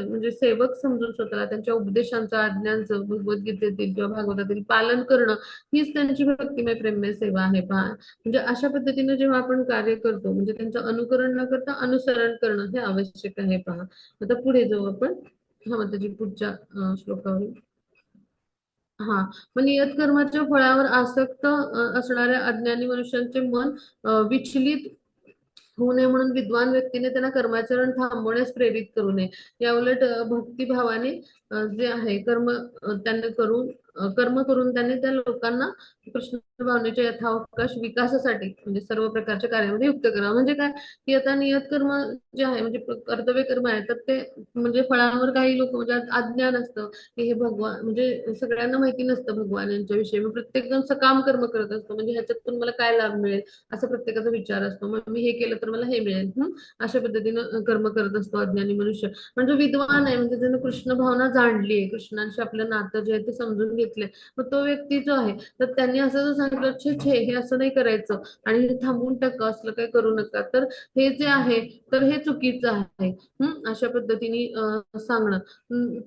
B: म्हणजे सेवक समजून स्वतःला त्यांच्या उपदेशांचं, आज्ञांचं, भगवद्गीतेतील किंवा भागवतातील पालन करणं हीच त्यांची भक्तिमय प्रेममय सेवा आहे पहा. म्हणजे अशा पद्धतीने जेव्हा आपण कार्य करतो, म्हणजे त्यांचं अनुकरण न करता अनुसरण करणं हे आवश्यक आहे पहा. आता पुढे जाऊ आपण. हा मग त्याची पुढच्या श्लोकावर. हा, मग नियत कर्माच्या फळावर आसक्त असणाऱ्या अज्ञानी मनुष्यांचे मन विचलित होऊ नये म्हणून विद्वान व्यक्तीने त्यांना कर्माचरण थांबवण्यास प्रेरित करू नये. या उलट भक्तिभावाने जे आहे त्यांनी कर्म करून त्यांनी त्या लोकांना कृष्ण भावनेच्या यथावकाश विकासासाठी म्हणजे सर्व प्रकारच्या कार्यामध्ये युक्त करावं. म्हणजे काय, की आता नियत कर्म जे आहे म्हणजे कर्तव्य कर्म आहे, तर ते म्हणजे फळांवर काही लोक म्हणजे अज्ञान असतं की हे भगवान, म्हणजे सगळ्यांना माहिती नसतं भगवान यांच्याविषयी. मग प्रत्येक जण सकाम कर्म करत असतो, म्हणजे ह्याच्यातून मला काय लाभ मिळेल असा प्रत्येकाचा विचार असतो. मग मी हे केलं तर मला हे मिळेल, अशा पद्धतीनं कर्म करत असतो अज्ञानी मनुष्य. म्हणजे विद्वान आहे, म्हणजे त्यानं कृष्ण भावना जाणली आहे, कृष्णांशी आपलं नातं जे आहे ते समजून घेतलंय. मग तो व्यक्ती जो आहे, तर त्यांनी असं जर सांगितलं छे छे हे असं नाही करायचं आणि हे थांबवून टाका, असलं काही करू नका, तर हे जे आहे तर हे चुकीचं आहे. अशा पद्धतीने सांगणं.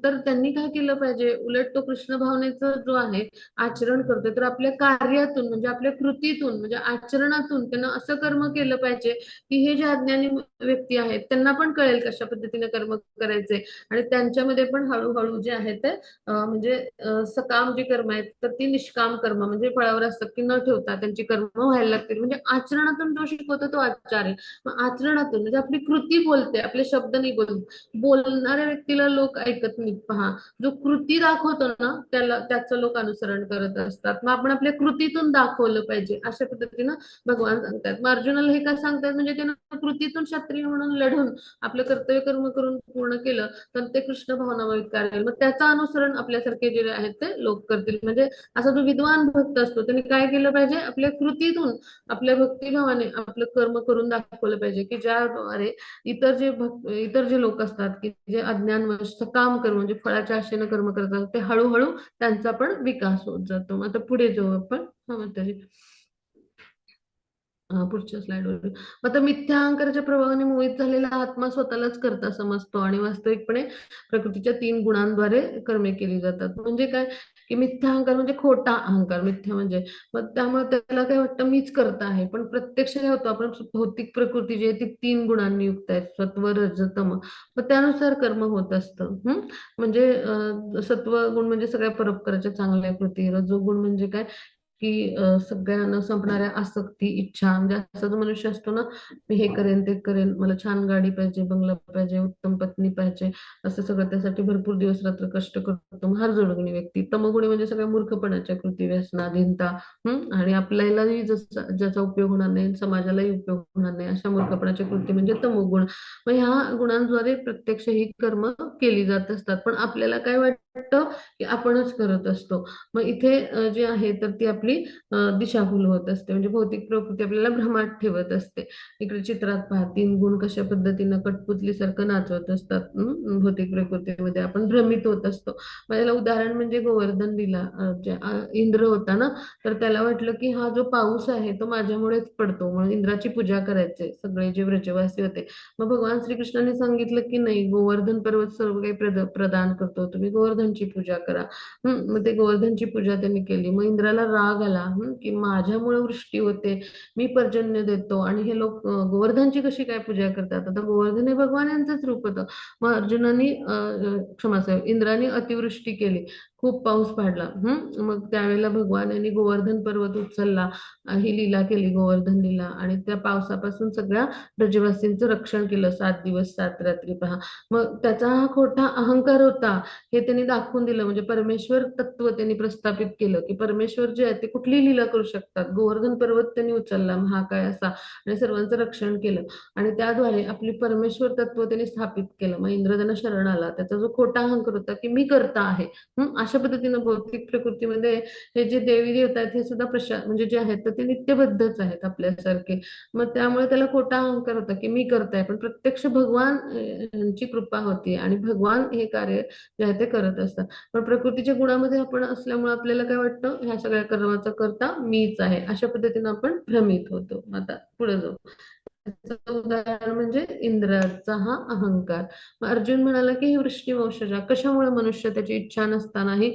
B: तर त्यांनी काय केलं पाहिजे, उलट तो कृष्ण भावनेचा जो आहे आचरण करतोय, तर आपल्या कार्यातून म्हणजे आपल्या कृतीतून म्हणजे आचरणातून त्यानं असं कर्म केलं पाहिजे की हे जे अज्ञानी व्यक्ती आहेत त्यांना पण कळेल कशा पद्धतीने कर्म करायचे, आणि त्यांच्यामध्ये पण हळूहळू जे आहे ते म्हणजे सकाम जी कर्म आहेत तर ती निष्काम कर्म म्हणजे फळावर आसक्ती न ठेवता त्यांची कर्म व्हायला लागतील. म्हणजे आचरणातून जो शिकवतो तो आचार्य. मग आचरणातून म्हणजे आपली कृती बोलते, आपले शब्द नाही बोलते. बोलणाऱ्या व्यक्तीला लोक ऐकत नाहीत पहा, जो कृती दाखवतो ना त्याचं लोक अनुसरण करत असतात. मग आपण आपल्या कृतीतून दाखवलं पाहिजे अशा पद्धतीनं भगवान सांगतात. मग अर्जुनाला हे काय सांगतात, म्हणजे त्यानं कृतीतून क्षत्रिय म्हणून लढून आपलं कर्तव्य कर्म करून पूर्ण केलं तर ते कृष्ण भावनामय करेल. मग त्याचं अनुसरण आपल्यासारखे जे आहेत ते लोक करतील. म्हणजे असा जो विद्वान भक्त असतो त्याने काय केलं पाहिजे, आपल्या कृतीतून आपल्या भक्तिभावाने आपलं कर्म करून दाखवलं पाहिजे, की ज्याद्वारे इतर जे लोक असतात की जे अज्ञानवश काम कर्म म्हणजे फळाच्या आशेनं कर्म करतात, ते हळूहळू त्यांचा पण विकास होत जातो. मग आता पुढे जाऊ आपण. हा मग त्याची पुढच्या स्लाइडवर. आता मिथ्या अहंकाराच्या प्रभावाने मोहित झालेला आत्मा स्वतःलाच करता समजतो आणि वास्तविकपणे प्रकृतीच्या 3 गुणांद्वारे कर्मे केली जातात. म्हणजे काय, की मिथ्या अहंकार म्हणजे खोटा अहंकार, मिथ्या म्हणजे मग त्यामुळे त्याला काय वाटतं मीच करता आहे, पण प्रत्यक्ष काय होतं, आपण भौतिक प्रकृती जी आहे ती 3 गुणांनी युक्त आहे, सत्व रज तम. मग त्यानुसार कर्म होत असतं. म्हणजे सत्व गुण म्हणजे सगळ्या परोपकाराच्या चांगल्या कृती, रजोगुण म्हणजे काय की सगळ्या न संपणाऱ्या आसक्ती, इच्छा, म्हणजे असा जो मनुष्य असतो ना, मी हे करेन ते करेन, मला छान गाडी पाहिजे, बंगला पाहिजे, उत्तम पत्नी पाहिजे, असं सगळं त्यासाठी भरपूर दिवस रात्र कष्ट करतो. हा जोडगुणी व्यक्ती. तमगुणी म्हणजे सगळ्या मूर्खपणाच्या कृती, व्यसनाधीनता, आणि आपल्यालाही ज्याचा उपयोग होणार नाही, समाजालाही उपयोग होणार नाही, अशा मूर्खपणाच्या कृती म्हणजे तमोगुण. मग ह्या गुणांद्वारे प्रत्यक्ष ही कर्म केली जात असतात, पण आपल्याला काय वाटतं की आपणच करत असतो. मग इथे जे आहे तर ती आपली दिशाभूल होत असते, म्हणजे भौतिक प्रकृती आपल्याला भ्रमात ठेवत असते. इकडे चित्रात पहा 3 गुण कशा पद्धतीनं कठपुतलीसारखं नाचवत असतात. भौतिक प्रकृतीमध्ये आपण भ्रमित होत असतो. मग याला उदाहरण म्हणजे गोवर्धन दिला, इंद्र होता ना, तर त्याला वाटलं की हा जो पाऊस आहे तो माझ्यामुळेच पडतो, म्हणून इंद्राची पूजा करायचे सगळे जे व्रजवासी होते. मग भगवान श्रीकृष्णाने सांगितलं की नाही, गोवर्धन पर्वत सर्व काही प्रदान करतो, तुम्ही गोवर्धनची पूजा करा. मग ते गोवर्धनची पूजा त्यांनी केली. मग इंद्राला राग आला की माझ्यामुळे वृष्टी होते, मी पर्जन्य देतो आणि हे लोक गोवर्धनची कशी काय पूजा करतात. आता गोवर्धन हे भगवान यांचंच रूप होतं. मग अर्जुनाने क्षमासाहेब इंद्राने अतिवृष्टी केली, खूप पाऊस पडला. मग त्यावेळेला भगवान यांनी गोवर्धन पर्वत उचलला, ही लीला केली गोवर्धन लीला, आणि त्या पावसापासून सगळ्या ब्रजवासींचं रक्षण केलं 7 दिवस 7 रात्री पहा. मग त्याचा हा खोटा अहंकार होता हे त्यांनी दाखवून दिलं. म्हणजे परमेश्वर तत्व त्यांनी प्रस्थापित केलं की परमेश्वर जे आहे ते कुठली लीला करू शकतात. गोवर्धन पर्वत त्यांनी उचलला महाकाय असा आणि सर्वांचं रक्षण केलं, आणि त्याद्वारे आपली परमेश्वर तत्व त्यांनी स्थापित केलं. मग इंद्र त्यांना शरण आला, त्याचा जो खोटा अहंकार होता की मी करता आहे, अशा पद्धतीनं भौतिक प्रकृतीमध्ये हे जे देवी देवता आहेत हे सुद्धा म्हणजे जे आहेत तर ते नित्यबद्धच आहेत आपल्यासारखे. मग त्यामुळे त्याला खोटा अहंकार होता की मी करताय, पण प्रत्यक्ष भगवान यांची कृपा होती आणि भगवान हे कार्य जे आहे ते करत असतात. पण प्रकृतीच्या गुणामध्ये आपण असल्यामुळे आपल्याला काय वाटतं, ह्या सगळ्या कर्माचा करता मीच आहे, अशा पद्धतीने आपण भ्रमित होतो. आता पुढे जाऊ. त्याचं उदाहरण म्हणजे इंद्राचा हा अहंकार. मग अर्जुन म्हणाला की ही वृष्णीवंशजा कशामुळे मनुष्य त्याची इच्छा नसतानाही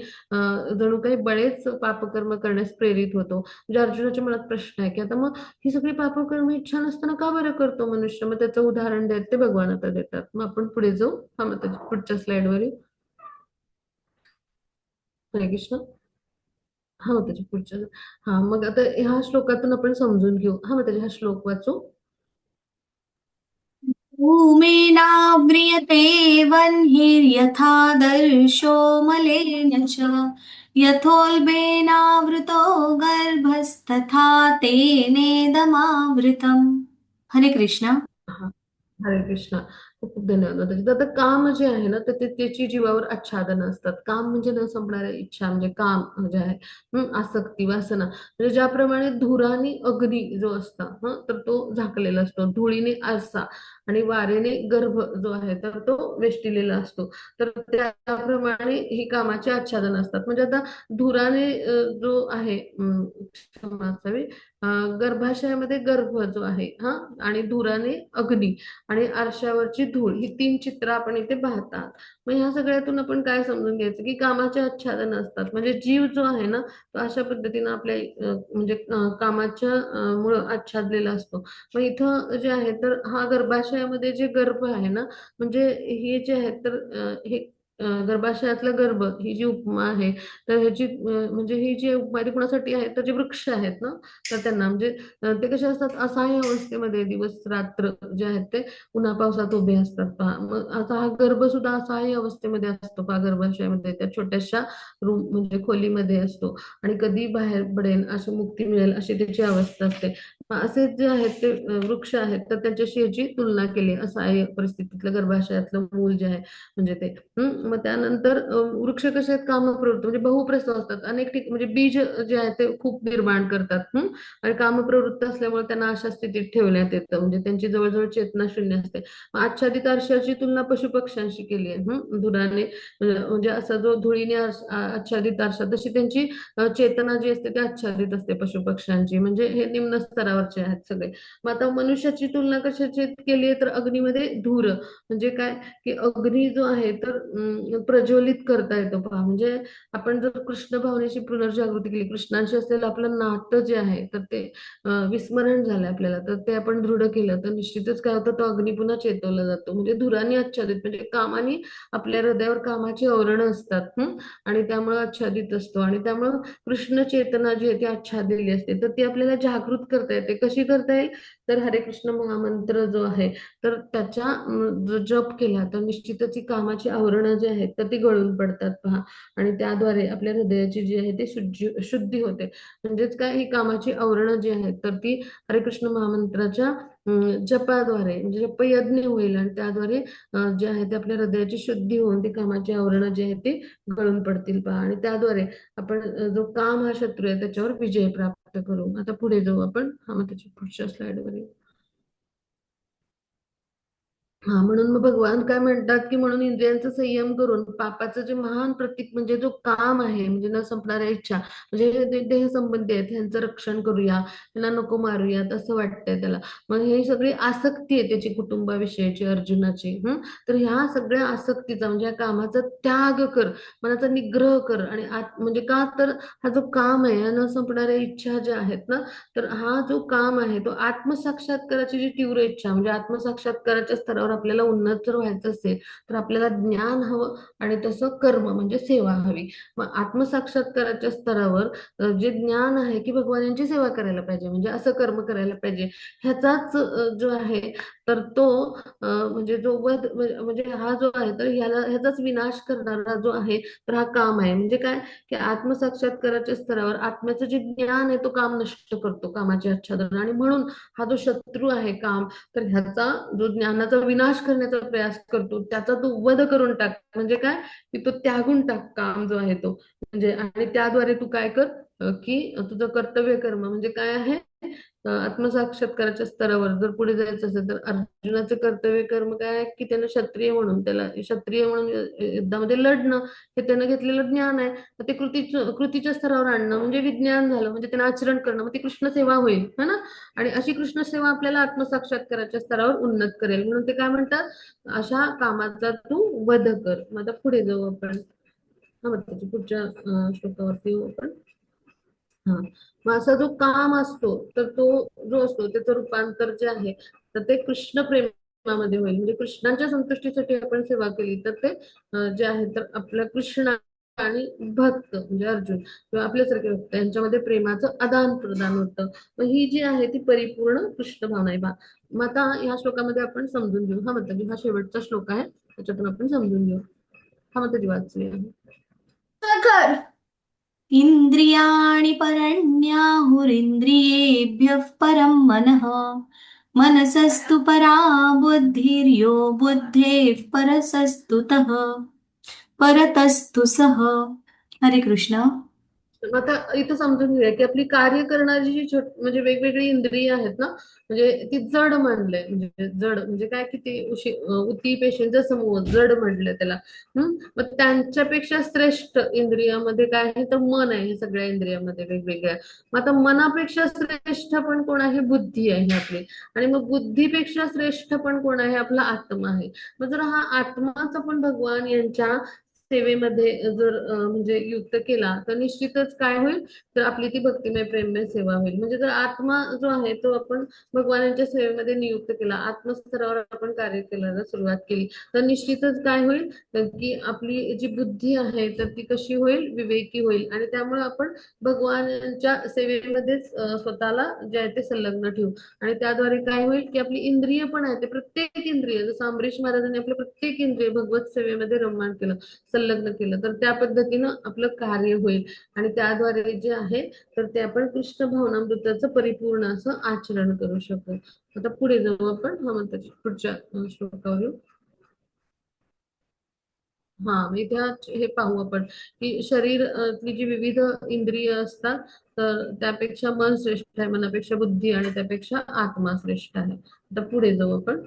B: जणू काही बरेच पापकर्म करण्यास प्रेरित होतो. म्हणजे अर्जुनाच्या मनात प्रश्न आहे की आता मग ही सगळी पापकर्म इच्छा नसताना का बरं करतो मनुष्य? मग त्याचं उदाहरण देत ते भगवान आता देतात. मग आपण पुढे जाऊ. हा मग त्याच्या पुढच्या स्लाइडवर येऊ. हरे कृष्ण. हा मग त्याच्या पुढच्या. हा मग आता ह्या श्लोकातून आपण समजून घेऊ. हा मग त्याचा हा श्लोक वाचू.
A: भूमेनाव्रियते वह्निर्यथा दर्शो मलेन च यथोल्बेनावृतो गर्भस्तथा तेनेदमावृतम्. हरे कृष्ण.
B: हा, हरे कृष्णा. खूप खूप धन्यवाद माताजी. तर आता काम जे आहे ना तर त्याची जीवावर आच्छादन असतात. काम म्हणजे न संपणाऱ्या इच्छा म्हणजे काम जे आहे. आसक्ती वासना म्हणजे ज्याप्रमाणे धुराने अग्नी जो असता तर तो झाकलेला असतो, धुळीने आरसा आणि वारेने गर्भ जो आहे तर तो वेष्टिलेला असतो. तर त्याप्रमाणे ही कामाचे आच्छादन असतात. म्हणजे आता धुराने जो आहे क्षमा असावी, गर्भाशयामध्ये गर्भ जो आहे आणि धुराने अग्नी आणि आरशावरची धूळ, ही तीन चित्र आपण इथे पाहतात. मग ह्या सगळ्यातून आपण काय समजून घ्यायचं की कामाचे आच्छादन असतात. म्हणजे जीव जो आहे ना तो अशा पद्धतीनं आपल्या म्हणजे कामाच्या मुळे आच्छादलेला असतो. मग इथं जे आहे तर हा गर्भाशयामध्ये जे गर्भ आहे ना, म्हणजे हे जे आहे तर हे गर्भाशयातला गर्भ ही जी उपमा आहे तर ह्याची म्हणजे ही जी उपमा ती कोणासाठी आहे तर जे वृक्ष आहेत ना तर त्यांना म्हणजे ते कसे असतात असहाय्य अवस्थेमध्ये दिवस रात्र जे आहेत ते उन्हा पावसात उभे असतात पहा. मग आता हा गर्भ सुद्धा असहाय्य अवस्थेमध्ये असतो पहा, गर्भाशयामध्ये त्या छोट्याशा रूम म्हणजे खोलीमध्ये असतो आणि कधी बाहेर पडेल असं मुक्ती मिळेल अशी त्याची अवस्था असते. असे जे आहेत ते वृक्ष आहेत तर त्याच्याशी याची तुलना केली असहाय्य परिस्थितीतलं गर्भाशयातलं मूल जे आहे म्हणजे ते. मग त्यानंतर वृक्ष कसे आहेत कामप्रवृत्त म्हणजे बहुप्रस्थ असतात. अनेक म्हणजे बीज जे आहे ते खूप निर्माण करतात आणि कामप्रवृत्त असल्यामुळे त्यांना अशा स्थितीत ठेवण्यात येतं. म्हणजे त्यांची जवळजवळ चेतना शून्य असते. आच्छादित आरशाची तुलना पशुपक्ष्यांशी केली आहे. धुराने म्हणजे असा जो धुळीने आच्छादित आरसा तशी त्यांची चेतना जी असते ती आच्छादित असते पशुपक्ष्यांची. म्हणजे हे निम्न स्तरावरचे आहेत सगळे. मग आता मनुष्याची तुलना कशाची केली आहे तर अग्नीमध्ये धूर म्हणजे काय की अग्नी जो आहे तर प्रज्वलित करता येतो पहा. म्हणजे आपण जर कृष्ण भावनेची पुनर्जागृती केली, कृष्णाशी असलेलं आपलं नातं जे आहे तर ते विस्मरण झालं आपल्याला, तर ते आपण दृढ केलं तर निश्चितच काय होतं तो अग्नी पुन्हा चेतवला जातो. म्हणजे धुराने आच्छादित म्हणजे कामाने आपल्या हृदयावर कामाची आवरणं असतात आणि त्यामुळे आच्छादित असतो आणि त्यामुळं कृष्ण चेतना जी आहे ती आच्छादलेली असते. तर ती आपल्याला जागृत करता येते. कशी करता येईल तर हरे कृष्ण महामंत्र जो आहे तर त्याच्या जो जप केला तर निश्चितच ही कामाची आवरणं जी आहेत तर ती गळून पडतात पहा आणि त्याद्वारे आपल्या हृदयाची जी आहे ती शुद्धी होते. म्हणजेच काय ही कामाची आवरणं जी आहेत तर ती हरे कृष्ण महामंत्राच्या जपाद्वारे म्हणजे जपयज्ञ होईल आणि त्याद्वारे जे आहे ते आपल्या हृदयाची शुद्धी होऊन ती कामाची आवरणं जी आहेत ती गळून पडतील पहा आणि त्याद्वारे आपण जो काम हा शत्रू आहे त्याच्यावर विजय प्राप्त करू. आता पुढे जाऊ आपण. हा मग त्याच्या पुढच्या स्लाइडवर येऊ. हा म्हणून मग भगवान काय म्हणतात की म्हणून इंद्रियांचा संयम करून पापाचं जे महान प्रतीक म्हणजे जो काम आहे म्हणजे न संपणाऱ्या इच्छा म्हणजे हे देह संबंधी आहेत ह्यांचं रक्षण करूया, त्यांना नको मारूयात असं वाटतंय त्याला. मग हे सगळी आसक्ती आहे त्याची कुटुंबाविषयीची अर्जुनाची. तर ह्या सगळ्या आसक्तीचा म्हणजे या कामाचा त्याग कर, मनाचा निग्रह कर आणि म्हणजे का तर हा जो काम आहे या न संपणाऱ्या इच्छा ज्या आहेत ना तर हा जो काम आहे तो आत्मसाक्षात्काराची जी तीव्र इच्छा म्हणजे आत्मसाक्षात्काराच्या स्तरावर आपल्याला उन्नत जर व्हायचं असेल तर आपल्याला ज्ञान हवं आणि तसं कर्म म्हणजे सेवा हवी. मग आत्मसाक्षात्काराच्या स्तरावर जे ज्ञान आहे की भगवानांची सेवा करायला पाहिजे म्हणजे असं कर्म करायला पाहिजे ह्याचाच जो आहे तर तो म्हणजे जो वध म्हणजे हा जो आहे तर ह्याचाच विनाश करणारा जो आहे तर हा काम आहे. म्हणजे काय की आत्मसाक्षात्काराच्या स्तरावर आत्म्याचं जे ज्ञान आहे तो काम नष्ट करतो कामाचे आच्छादन आणि म्हणून हा जो शत्रू आहे काम तर ह्याचा जो ज्ञानाचा विनाश विनाश करण्याचा प्रयास करतो त्याचा तू वध करून टाक. म्हणजे काय की तो त्यागून टाक काम जो आहे तो. म्हणजे आणि त्याद्वारे तू काय कर की तुझं कर्तव्य कर्म म्हणजे काय आहे आत्मसाक्षात्काराच्या स्तरावर जर पुढे जायचं असेल तर अर्जुनाचं कर्तव्य कर्म काय आहे की त्यानं क्षत्रिय म्हणून त्याला क्षत्रिय म्हणून युद्धामध्ये लढणं हे त्यानं घेतलेलं ज्ञान आहे. तर ते कृतीच्या स्तरावर आणणं म्हणजे विज्ञान झालं. म्हणजे त्यांना आचरण करणं मग ती कृष्ण सेवा होईल है ना. आणि अशी कृष्ण सेवा आपल्याला आत्मसाक्षात्काराच्या स्तरावर उन्नत करेल. म्हणून ते काय म्हणतात अशा कामाचा तू वध कर. मग आता पुढे जाऊ आपण. हा मग त्याच्या पुढच्या श्लोकावरती येऊ आपण. हा मग असा जो काम असतो तर तो जो असतो त्याचं रूपांतर जे आहे तर ते कृष्ण प्रेमामध्ये होईल. म्हणजे कृष्णाच्या संतुष्टीसाठी आपण सेवा केली तर ते जे आहे तर आपल्या कृष्ण आणि भक्त म्हणजे अर्जुन किंवा आपल्यासारखे भक्त यांच्यामध्ये प्रेमाचं आदान प्रदान होतं. मग ही जी आहे ती परिपूर्ण कृष्ण भावना आहे. मग आता ह्या श्लोकामध्ये आपण समजून घेऊ. हा मतलब हा शेवटचा श्लोक आहे त्याच्यातून आपण समजून घेऊ. हा मतलब वाचूया.
A: कर इंद्रियाणि परण्याहुरिन्द्रियेभ्यः परं मनः मनसस्तु परा बुद्धिर्यो बुद्धेः परतस्तु सः. हरे कृष्ण.
B: आता इथं समजून घेऊया की आपली कार्य करणारी जी म्हणजे वेगवेगळी इंद्रिय आहेत ना म्हणजे ती जड म्हणलंय. म्हणजे जड म्हणजे काय की ती उती पेशींचा समूह जड म्हणलंय त्याला. मग त्यांच्यापेक्षा श्रेष्ठ इंद्रियामध्ये काय आहे तर मन आहे सगळ्या इंद्रियामध्ये वेगवेगळ्या. मग आता मनापेक्षा श्रेष्ठ पण कोण आहे बुद्धी आहे आपली. आणि मग बुद्धीपेक्षा श्रेष्ठ पण कोण आहे आपला आत्मा आहे. मग जर हा आत्माच आपण भगवान यांच्या सेवेमध्ये जर म्हणजे युक्त केला तर निश्चितच काय होईल तर आपली ती भक्तिमय प्रेममय सेवा होईल. म्हणजे जर आत्मा जो आहे तो आपण भगवानांच्या सेवेमध्ये नियुक्त केला आत्मस्तरावर आपण कार्य करायला सुरुवात केली तर निश्चितच काय होईल की आपली जी बुद्धी आहे तर ती कशी होईल विवेकी होईल. आणि त्यामुळे आपण भगवानांच्या सेवेमध्येच स्वतःला जे आहे ते संलग्न ठेवू. आणि त्याद्वारे काय होईल की आपली इंद्रिय पण आहे ते प्रत्येक इंद्रिय जसं अमरीश महाराजांनी आपलं प्रत्येक इंद्रिय भगवत सेवेमध्ये रममाण केलं संलग्न केलं तर त्या पद्धतीनं आपलं कार्य होईल. आणि त्याद्वारे जे आहे तर ते आपण कृष्ण भावनामृताचं परिपूर्ण असं आचरण करू शकतो. आता पुढे जाऊ आपण. हा म्हणतात पुढच्या श्लोकावर येऊ. हा मग इथे हे पाहू आपण की शरीर जी विविध इंद्रिय असतात तर त्यापेक्षा मन श्रेष्ठ आहे मनापेक्षा बुद्धी आणि त्यापेक्षा आत्मा श्रेष्ठ आहे. आता पुढे जाऊ आपण.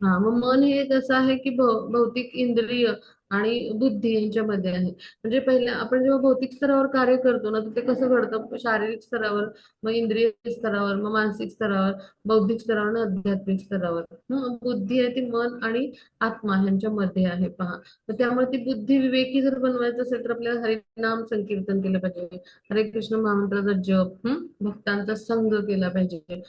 B: हा मग मन हे कसं आहे की भौतिक इंद्रिय आणि बुद्धी यांच्यामध्ये आहे. म्हणजे पहिल्या आपण जेव्हा भौतिक स्तरावर कार्य करतो ना तर ते कसं घडतं शारीरिक स्तरावर मग इंद्रिय स्तरावर मग मानसिक स्तरावर बौद्धिक स्तरावर आणि आध्यात्मिक स्तरावर. बुद्धी आहे ती मन आणि आत्मा ह्यांच्यामध्ये आहे पहा. तर त्यामुळे ती बुद्धी विवेकी जर बनवायचं असेल तर आपल्याला हरिनाम संकीर्तन केलं पाहिजे. हरे कृष्ण महामंत्राचा जप भक्तांचा संग केला पाहिजे.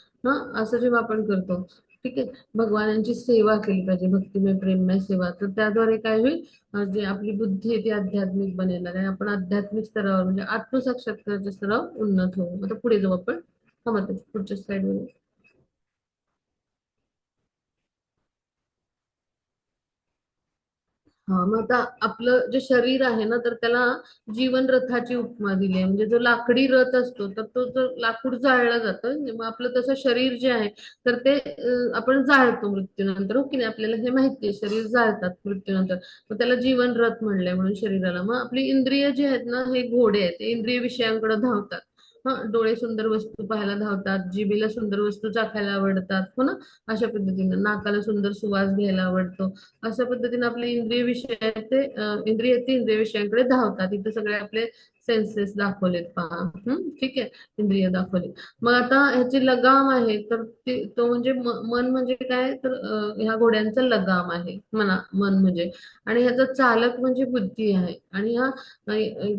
B: असं जेव्हा आपण करतो ठीक आहे भगवानांची सेवा केली पाहिजे भक्तिमय प्रेममय सेवा तर त्याद्वारे काय होईल जे आपली बुद्धी आहे ती आध्यात्मिक बनेल आणि आपण आध्यात्मिक स्तरावर म्हणजे आत्मसाक्षात्काराच्या स्तरावर उन्नत होऊ. आता पुढे जाऊ आपण. हा मग पुढच्या स्लाइड वर. हा मग आता आपलं जे शरीर आहे ना तर त्याला जीवन रथाची उपमा दिली आहे. म्हणजे जो लाकडी रथ असतो तर तो जर लाकूड जाळलं जातं मग आपलं तसं शरीर जे आहे तर ते आपण जाळतो मृत्यूनंतर. हो की नाही आपल्याला हे माहिती आहे शरीर जाळतात मृत्यूनंतर. मग त्याला जीवन रथ म्हणलंय म्हणून शरीराला. मग आपली इंद्रिय जे आहेत ना हे घोडे आहेत ते इंद्रिय विषयांकडे धावतात. डोळे सुंदर वस्तू पाहायला धावतात जिभेला सुंदर वस्तू चाखायला आवडतात हो ना. अशा पद्धतीने नाकाला सुंदर सुवास घ्यायला आवडतो. अशा पद्धतीने आपले इंद्रिय विषय आहेत ते इंद्रिय विषयांकडे धावतात. इथे सगळे आपले सेन्सेस दाखवलेत पहा. ठीक आहे इंद्रिय दाखवले. मग आता ह्याची लगाम आहे तर तो म्हणजे मन म्हणजे काय तर ह्या घोड्यांचा लगाम आहे मन म्हणजे. आणि ह्याचा चालक म्हणजे बुद्धी आहे. आणि हा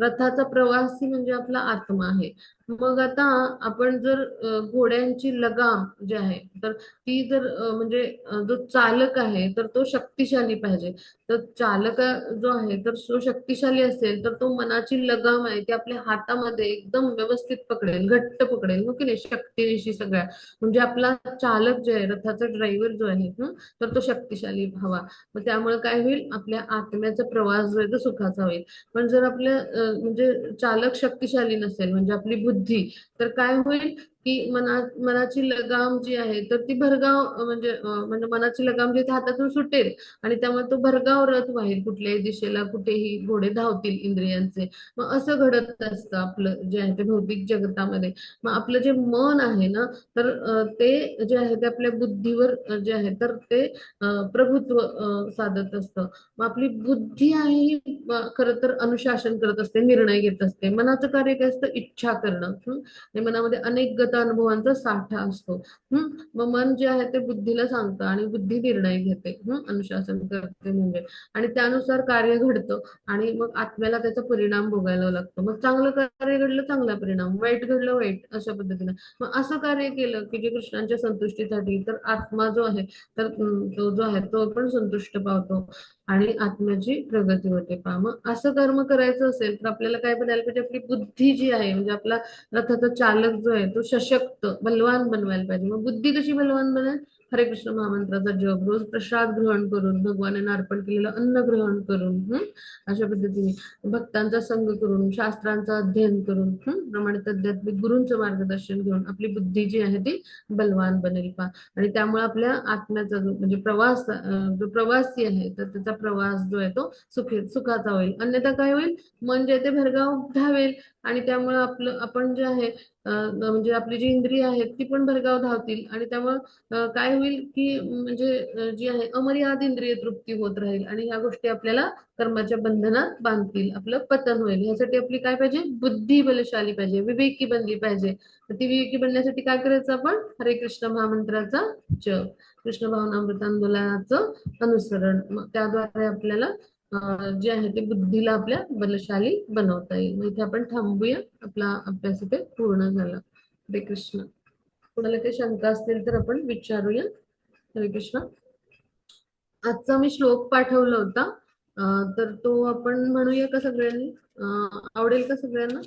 B: रथाचा प्रवासी म्हणजे आपला आत्मा आहे. मग आता आपण जर घोड्यांची लगाम जी आहे तर ती जर म्हणजे जो चालक आहे तर तो शक्तिशाली पाहिजे. तर चालक जो आहे तर तो शक्तिशाली असेल तर तो मनाची लगाम आहे ती आपल्या हातामध्ये एकदम व्यवस्थित पकडेल घट्ट पकडेल. हो की नाही शक्तीनिशी सगळ्या. म्हणजे आपला चालक जो आहे रथाचा ड्रायव्हर जो आहे तर तो शक्तिशाली हवा. मग त्यामुळे काय होईल आपल्या आत्म्याचा प्रवास जो आहे तो सुखाचा होईल. पण जर आपल्या म्हणजे चालक शक्तिशाली नसेल म्हणजे आपली बुद्धी तर काय होईल की मनाची लगाम जी आहे तर ती भरगाव म्हणजे मनाची लगाम जी आहे ती हातातून सुटेल आणि त्यामुळे तो भरगाव रथ वाहील कुठल्याही दिशेला कुठेही घोडे धावतील इंद्रियांचे. मग असं घडत असतं आपलं जे आहे ते भौतिक जगतामध्ये. मग आपलं जे मन आहे ना तर ते जे आहे ते आपल्या बुद्धीवर जे आहे तर ते प्रभुत्व साधत असतं. मग आपली बुद्धी आहे ही खरं तर अनुशासन करत असते, निर्णय घेत असते. मनाचं कार्य काय असतं? इच्छा करणं. आणि मनामध्ये अनेक गत अनुभवांचा साठा असतो. मग मन जे आहे ते बुद्धीला सांगतं आणि बुद्धी निर्णय घेते. अनुशासन करते म्हणजे आणि त्यानुसार कार्य घडतं आणि मग आत्म्याला त्याचा परिणाम भोगायला लागतो. मग चांगलं कार्य घडलं चांगला परिणाम, वाईट घडलं वाईट, अशा पद्धतीने. मग असं कार्य केलं की जे कृष्णांच्या संतुष्टीसाठी तर आत्मा जो आहे तर तो जो आहे तो पण संतुष्ट पावतो आणि आत्म्याची प्रगती होते. पहा मग असं कर्म करायचं असेल तर आपल्याला काय बनायला पाहिजे? आपली बुद्धी जी आहे म्हणजे आपला रथाचा चालक जो आहे तो सशक्त बलवान बनवायला पाहिजे. मग बुद्धी कशी बलवान बनेल? हरे कृष्ण महामंत्राचा जप, रोज प्रसाद ग्रहण करून, भगवानांना अर्पण केलेलं अन्न ग्रहण करून, अशा पद्धतीने भक्तांचा संग करून, शास्त्रांचं अध्ययन करून, प्रमाणित आध्यात्मिक गुरूंचं मार्गदर्शन घेऊन आपली बुद्धी जी आहे ती बलवान बनेल. पहा आणि त्यामुळे आपल्या आत्म्याचा जो म्हणजे जो प्रवासी आहे तर त्याचा प्रवास जो आहे तो सुखाचा होईल. अन्यथा काय होईल? मन जे आहे ते भरगाव धावेल आणि त्यामुळे आपण जे आहे म्हणजे आपली जी इंद्रिय आहेत ती पण भरगाव धावतील आणि त्यामुळे काय होईल की म्हणजे जी आहे अमर्याद इंद्रिय तृप्ती होत राहील आणि ह्या गोष्टी आपल्याला कर्माच्या बंधनात बांधतील. आपलं पतन होईल. यासाठी आपली काय पाहिजे? बुद्धी बलशाली पाहिजे, विवेकी बनली पाहिजे. तर ती विवेकी बनण्यासाठी काय करायचं? आपण हरे कृष्ण महामंत्राचा जप, कृष्ण भावनामृत आंदोलनाचं अनुसरण. मग त्याद्वारे आपल्याला जे आहे ते बुद्धीला आपल्या बलशाली बनवता येईल. मग इथे आपण थांबूया. आपला अभ्यास इथे पूर्ण झाला. हरे कृष्ण. कोणाला काही शंका असतील तर आपण विचारूया. हरे कृष्ण. आजचा मी श्लोक पाठवला होता तर तो आपण म्हणूया का सगळ्यांनी? आवडेल का सगळ्यांना?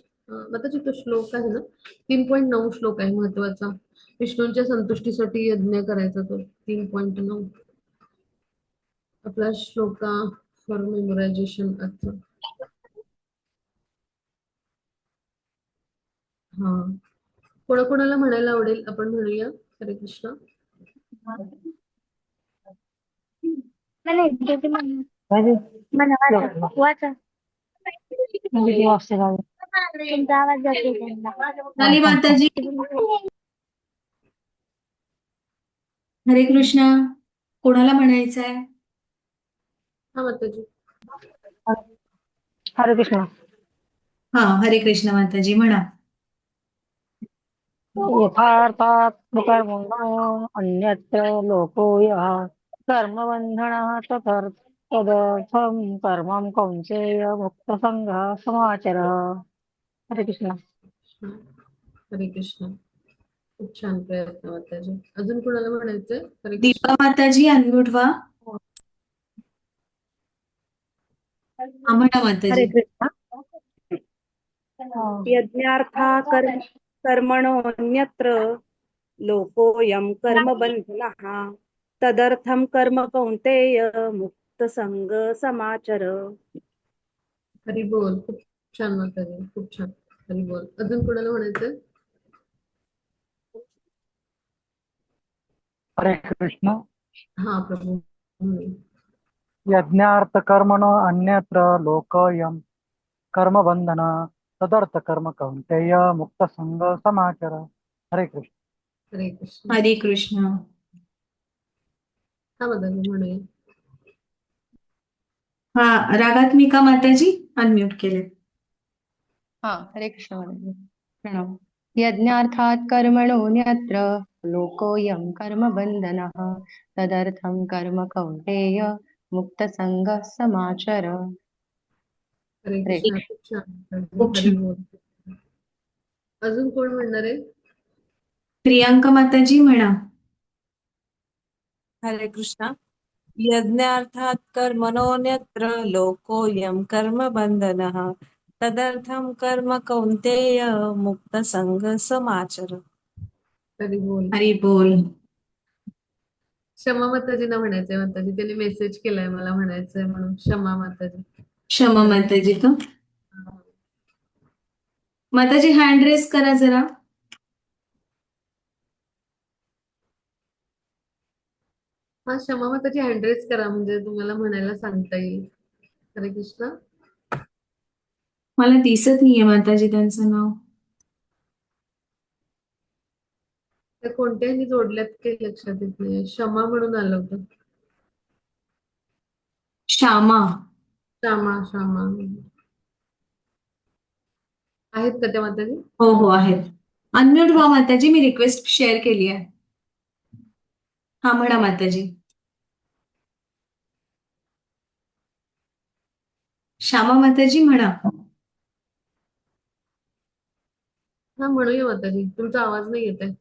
B: आता तो श्लोक आहे ना 3.9 श्लोक आहे महत्वाचा. विष्णूंच्या संतुष्टीसाठी यज्ञ करायचा तो 3.9 आपला श्लोका फॉर मेमोरायझेशन आजचा. हा कोणाकोणाला म्हणायला आवडेल आपण म्हणूया. हरे कृष्ण.
C: पाहिजे
D: वाचा.
C: किती वाजता जावे?
D: तुमचा आवाज जाते त्यांना.
A: झाली माताजी. हरे कृष्ण. कोणाला म्हणायचं आहे?
B: हा माताजी.
C: हरे कृष्ण.
A: हा हरे कृष्ण माताजी म्हणा.
C: यथार्थात् कर्मणो अन्यत्र लोको यः कर्मबन्धनः तदर्थं कर्मं कौन्तेय मुक्तसङ्गः समाचर. हरे कृष्ण.
B: हरे कृष्ण. खूप छान प्रयत्न माताजी. अजून कोणाला म्हणायचंय? हरे कृष्ण.
A: दीपा माताजी अनम्यूट व्हा. म्हणा
E: हरे
A: माताजी.
E: कृष्ण. यज्ञार्था कर्मणोऽन्यत्र लोकोऽयं कर्मबन्धनः तदर्थं कर्म कौन्तेय मुक्तसंग समाचर.
B: हरी बोल. खूप छान माताजी. खूप छान. हरी बोल. अजून कोणाला म्हणायचंय?
C: हरे कृष्ण.
B: हा प्रभू.
C: यज्ञार्थ कर्मणो अन्यत्र लोकोऽयं कर्मबन्धन तदर्थ कर्म कौन्तेय मुक्तसंग समाचर. हरे कृष्ण.
B: हरे कृष्ण.
A: हरे कृष्ण.
B: हा माताजी म्हणूया.
A: हा रागात्मिका माताजी अनम्यूट केले.
F: हरे कृष्ण माताजी. प्रणाम. यज्ञार्थात् कर्मणोऽन्यत्र लोकोऽयं कर्मबन्धनः तदर्थं कर्म कौन्तेय मुक्तसंगः समाचर.
B: हरे
F: हरे
B: कृष्ण. खूप छान.
A: खूप
B: हरी
A: छान.
B: बोल. अजून कोण म्हणणार आहे?
A: प्रियांका माताजी म्हणा.
G: हरे कृष्ण. यज्ञार्थात् कर्मणोऽन्यत्र लोकोऽयं कर्मबन्धनः तदर्थं कर्म कौन्तेय मुक्तसंगः समाचर.
B: हरी बोल.
A: हरी बोल.
B: क्षमा माताजींना म्हणायचंय माताजी. त्यांनी मेसेज केलाय मला म्हणायचंय म्हणून. क्षमा माताजी.
A: क्षमा
B: हरे
A: माताजी. तो
B: कृष्ण.
A: माताजी हँड रेस करा जरा.
B: हा, क्षमा माताची हँड रेज करा म्हणजे तुम्हाला म्हणायला सांगता येईल. हरे कृष्ण.
A: मला दिसत नाहीये माताजी त्यांचं नाव.
B: ते कोणत्याही जोडल्यात काही लक्षात येत नाही. क्षमा म्हणून आलं होतं.
A: श्यामा.
B: श्यामा श्यामा आहेत का त्या माताजी?
A: हो हो आहेत. अनम्यूट व्हा माताजी, मी रिक्वेस्ट शेअर केली आहे. हा म्हणा माताजी. श्यामा माताजी म्हणा.
B: हा, म्हणूया माताजी. तुमचा आवाज नाही येत आहे.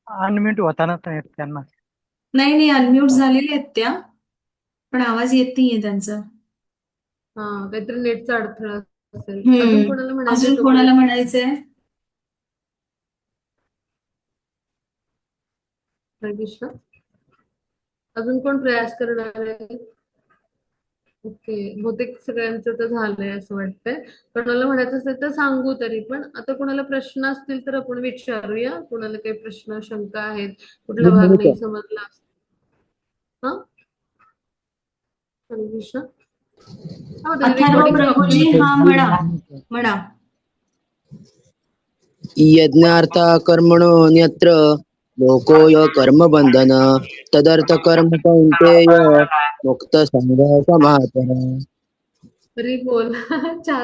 C: अनम्यूट होतानाच आहेत त्यांना.
A: नाही नाही, अनम्यूट झालेले आहेत त्या, पण आवाज येत नाहीये त्यांचा.
B: हा, काहीतरी नेटचा अडथळा असेल. अजून कोणाला म्हणायचं
A: अजून कोणाला म्हणायचंय?
B: हरे कृष्ण. अजून कोण प्रयास करणार आहे? ओके, बहुतेक सगळ्यांचं तर झालंय असं वाटतंय. कोणाला म्हणायचं असेल तर सांगू. तरी पण आता कोणाला प्रश्न असतील तर आपण विचारूया. कोणाला काही प्रश्न शंका आहेत, कुठला भाग नाही समजला. हा, हरे कृष्ण. हा,
A: अथर्व प्रभूजी हा म्हणा म्हणा.
H: यज्ञार्था कर्मणोऽन्यत्र लोकोय कर्मबन्धन तदर्थ कर्म कौन्तेय मुक्त संघ समाचर.
B: हरी बोल. छान.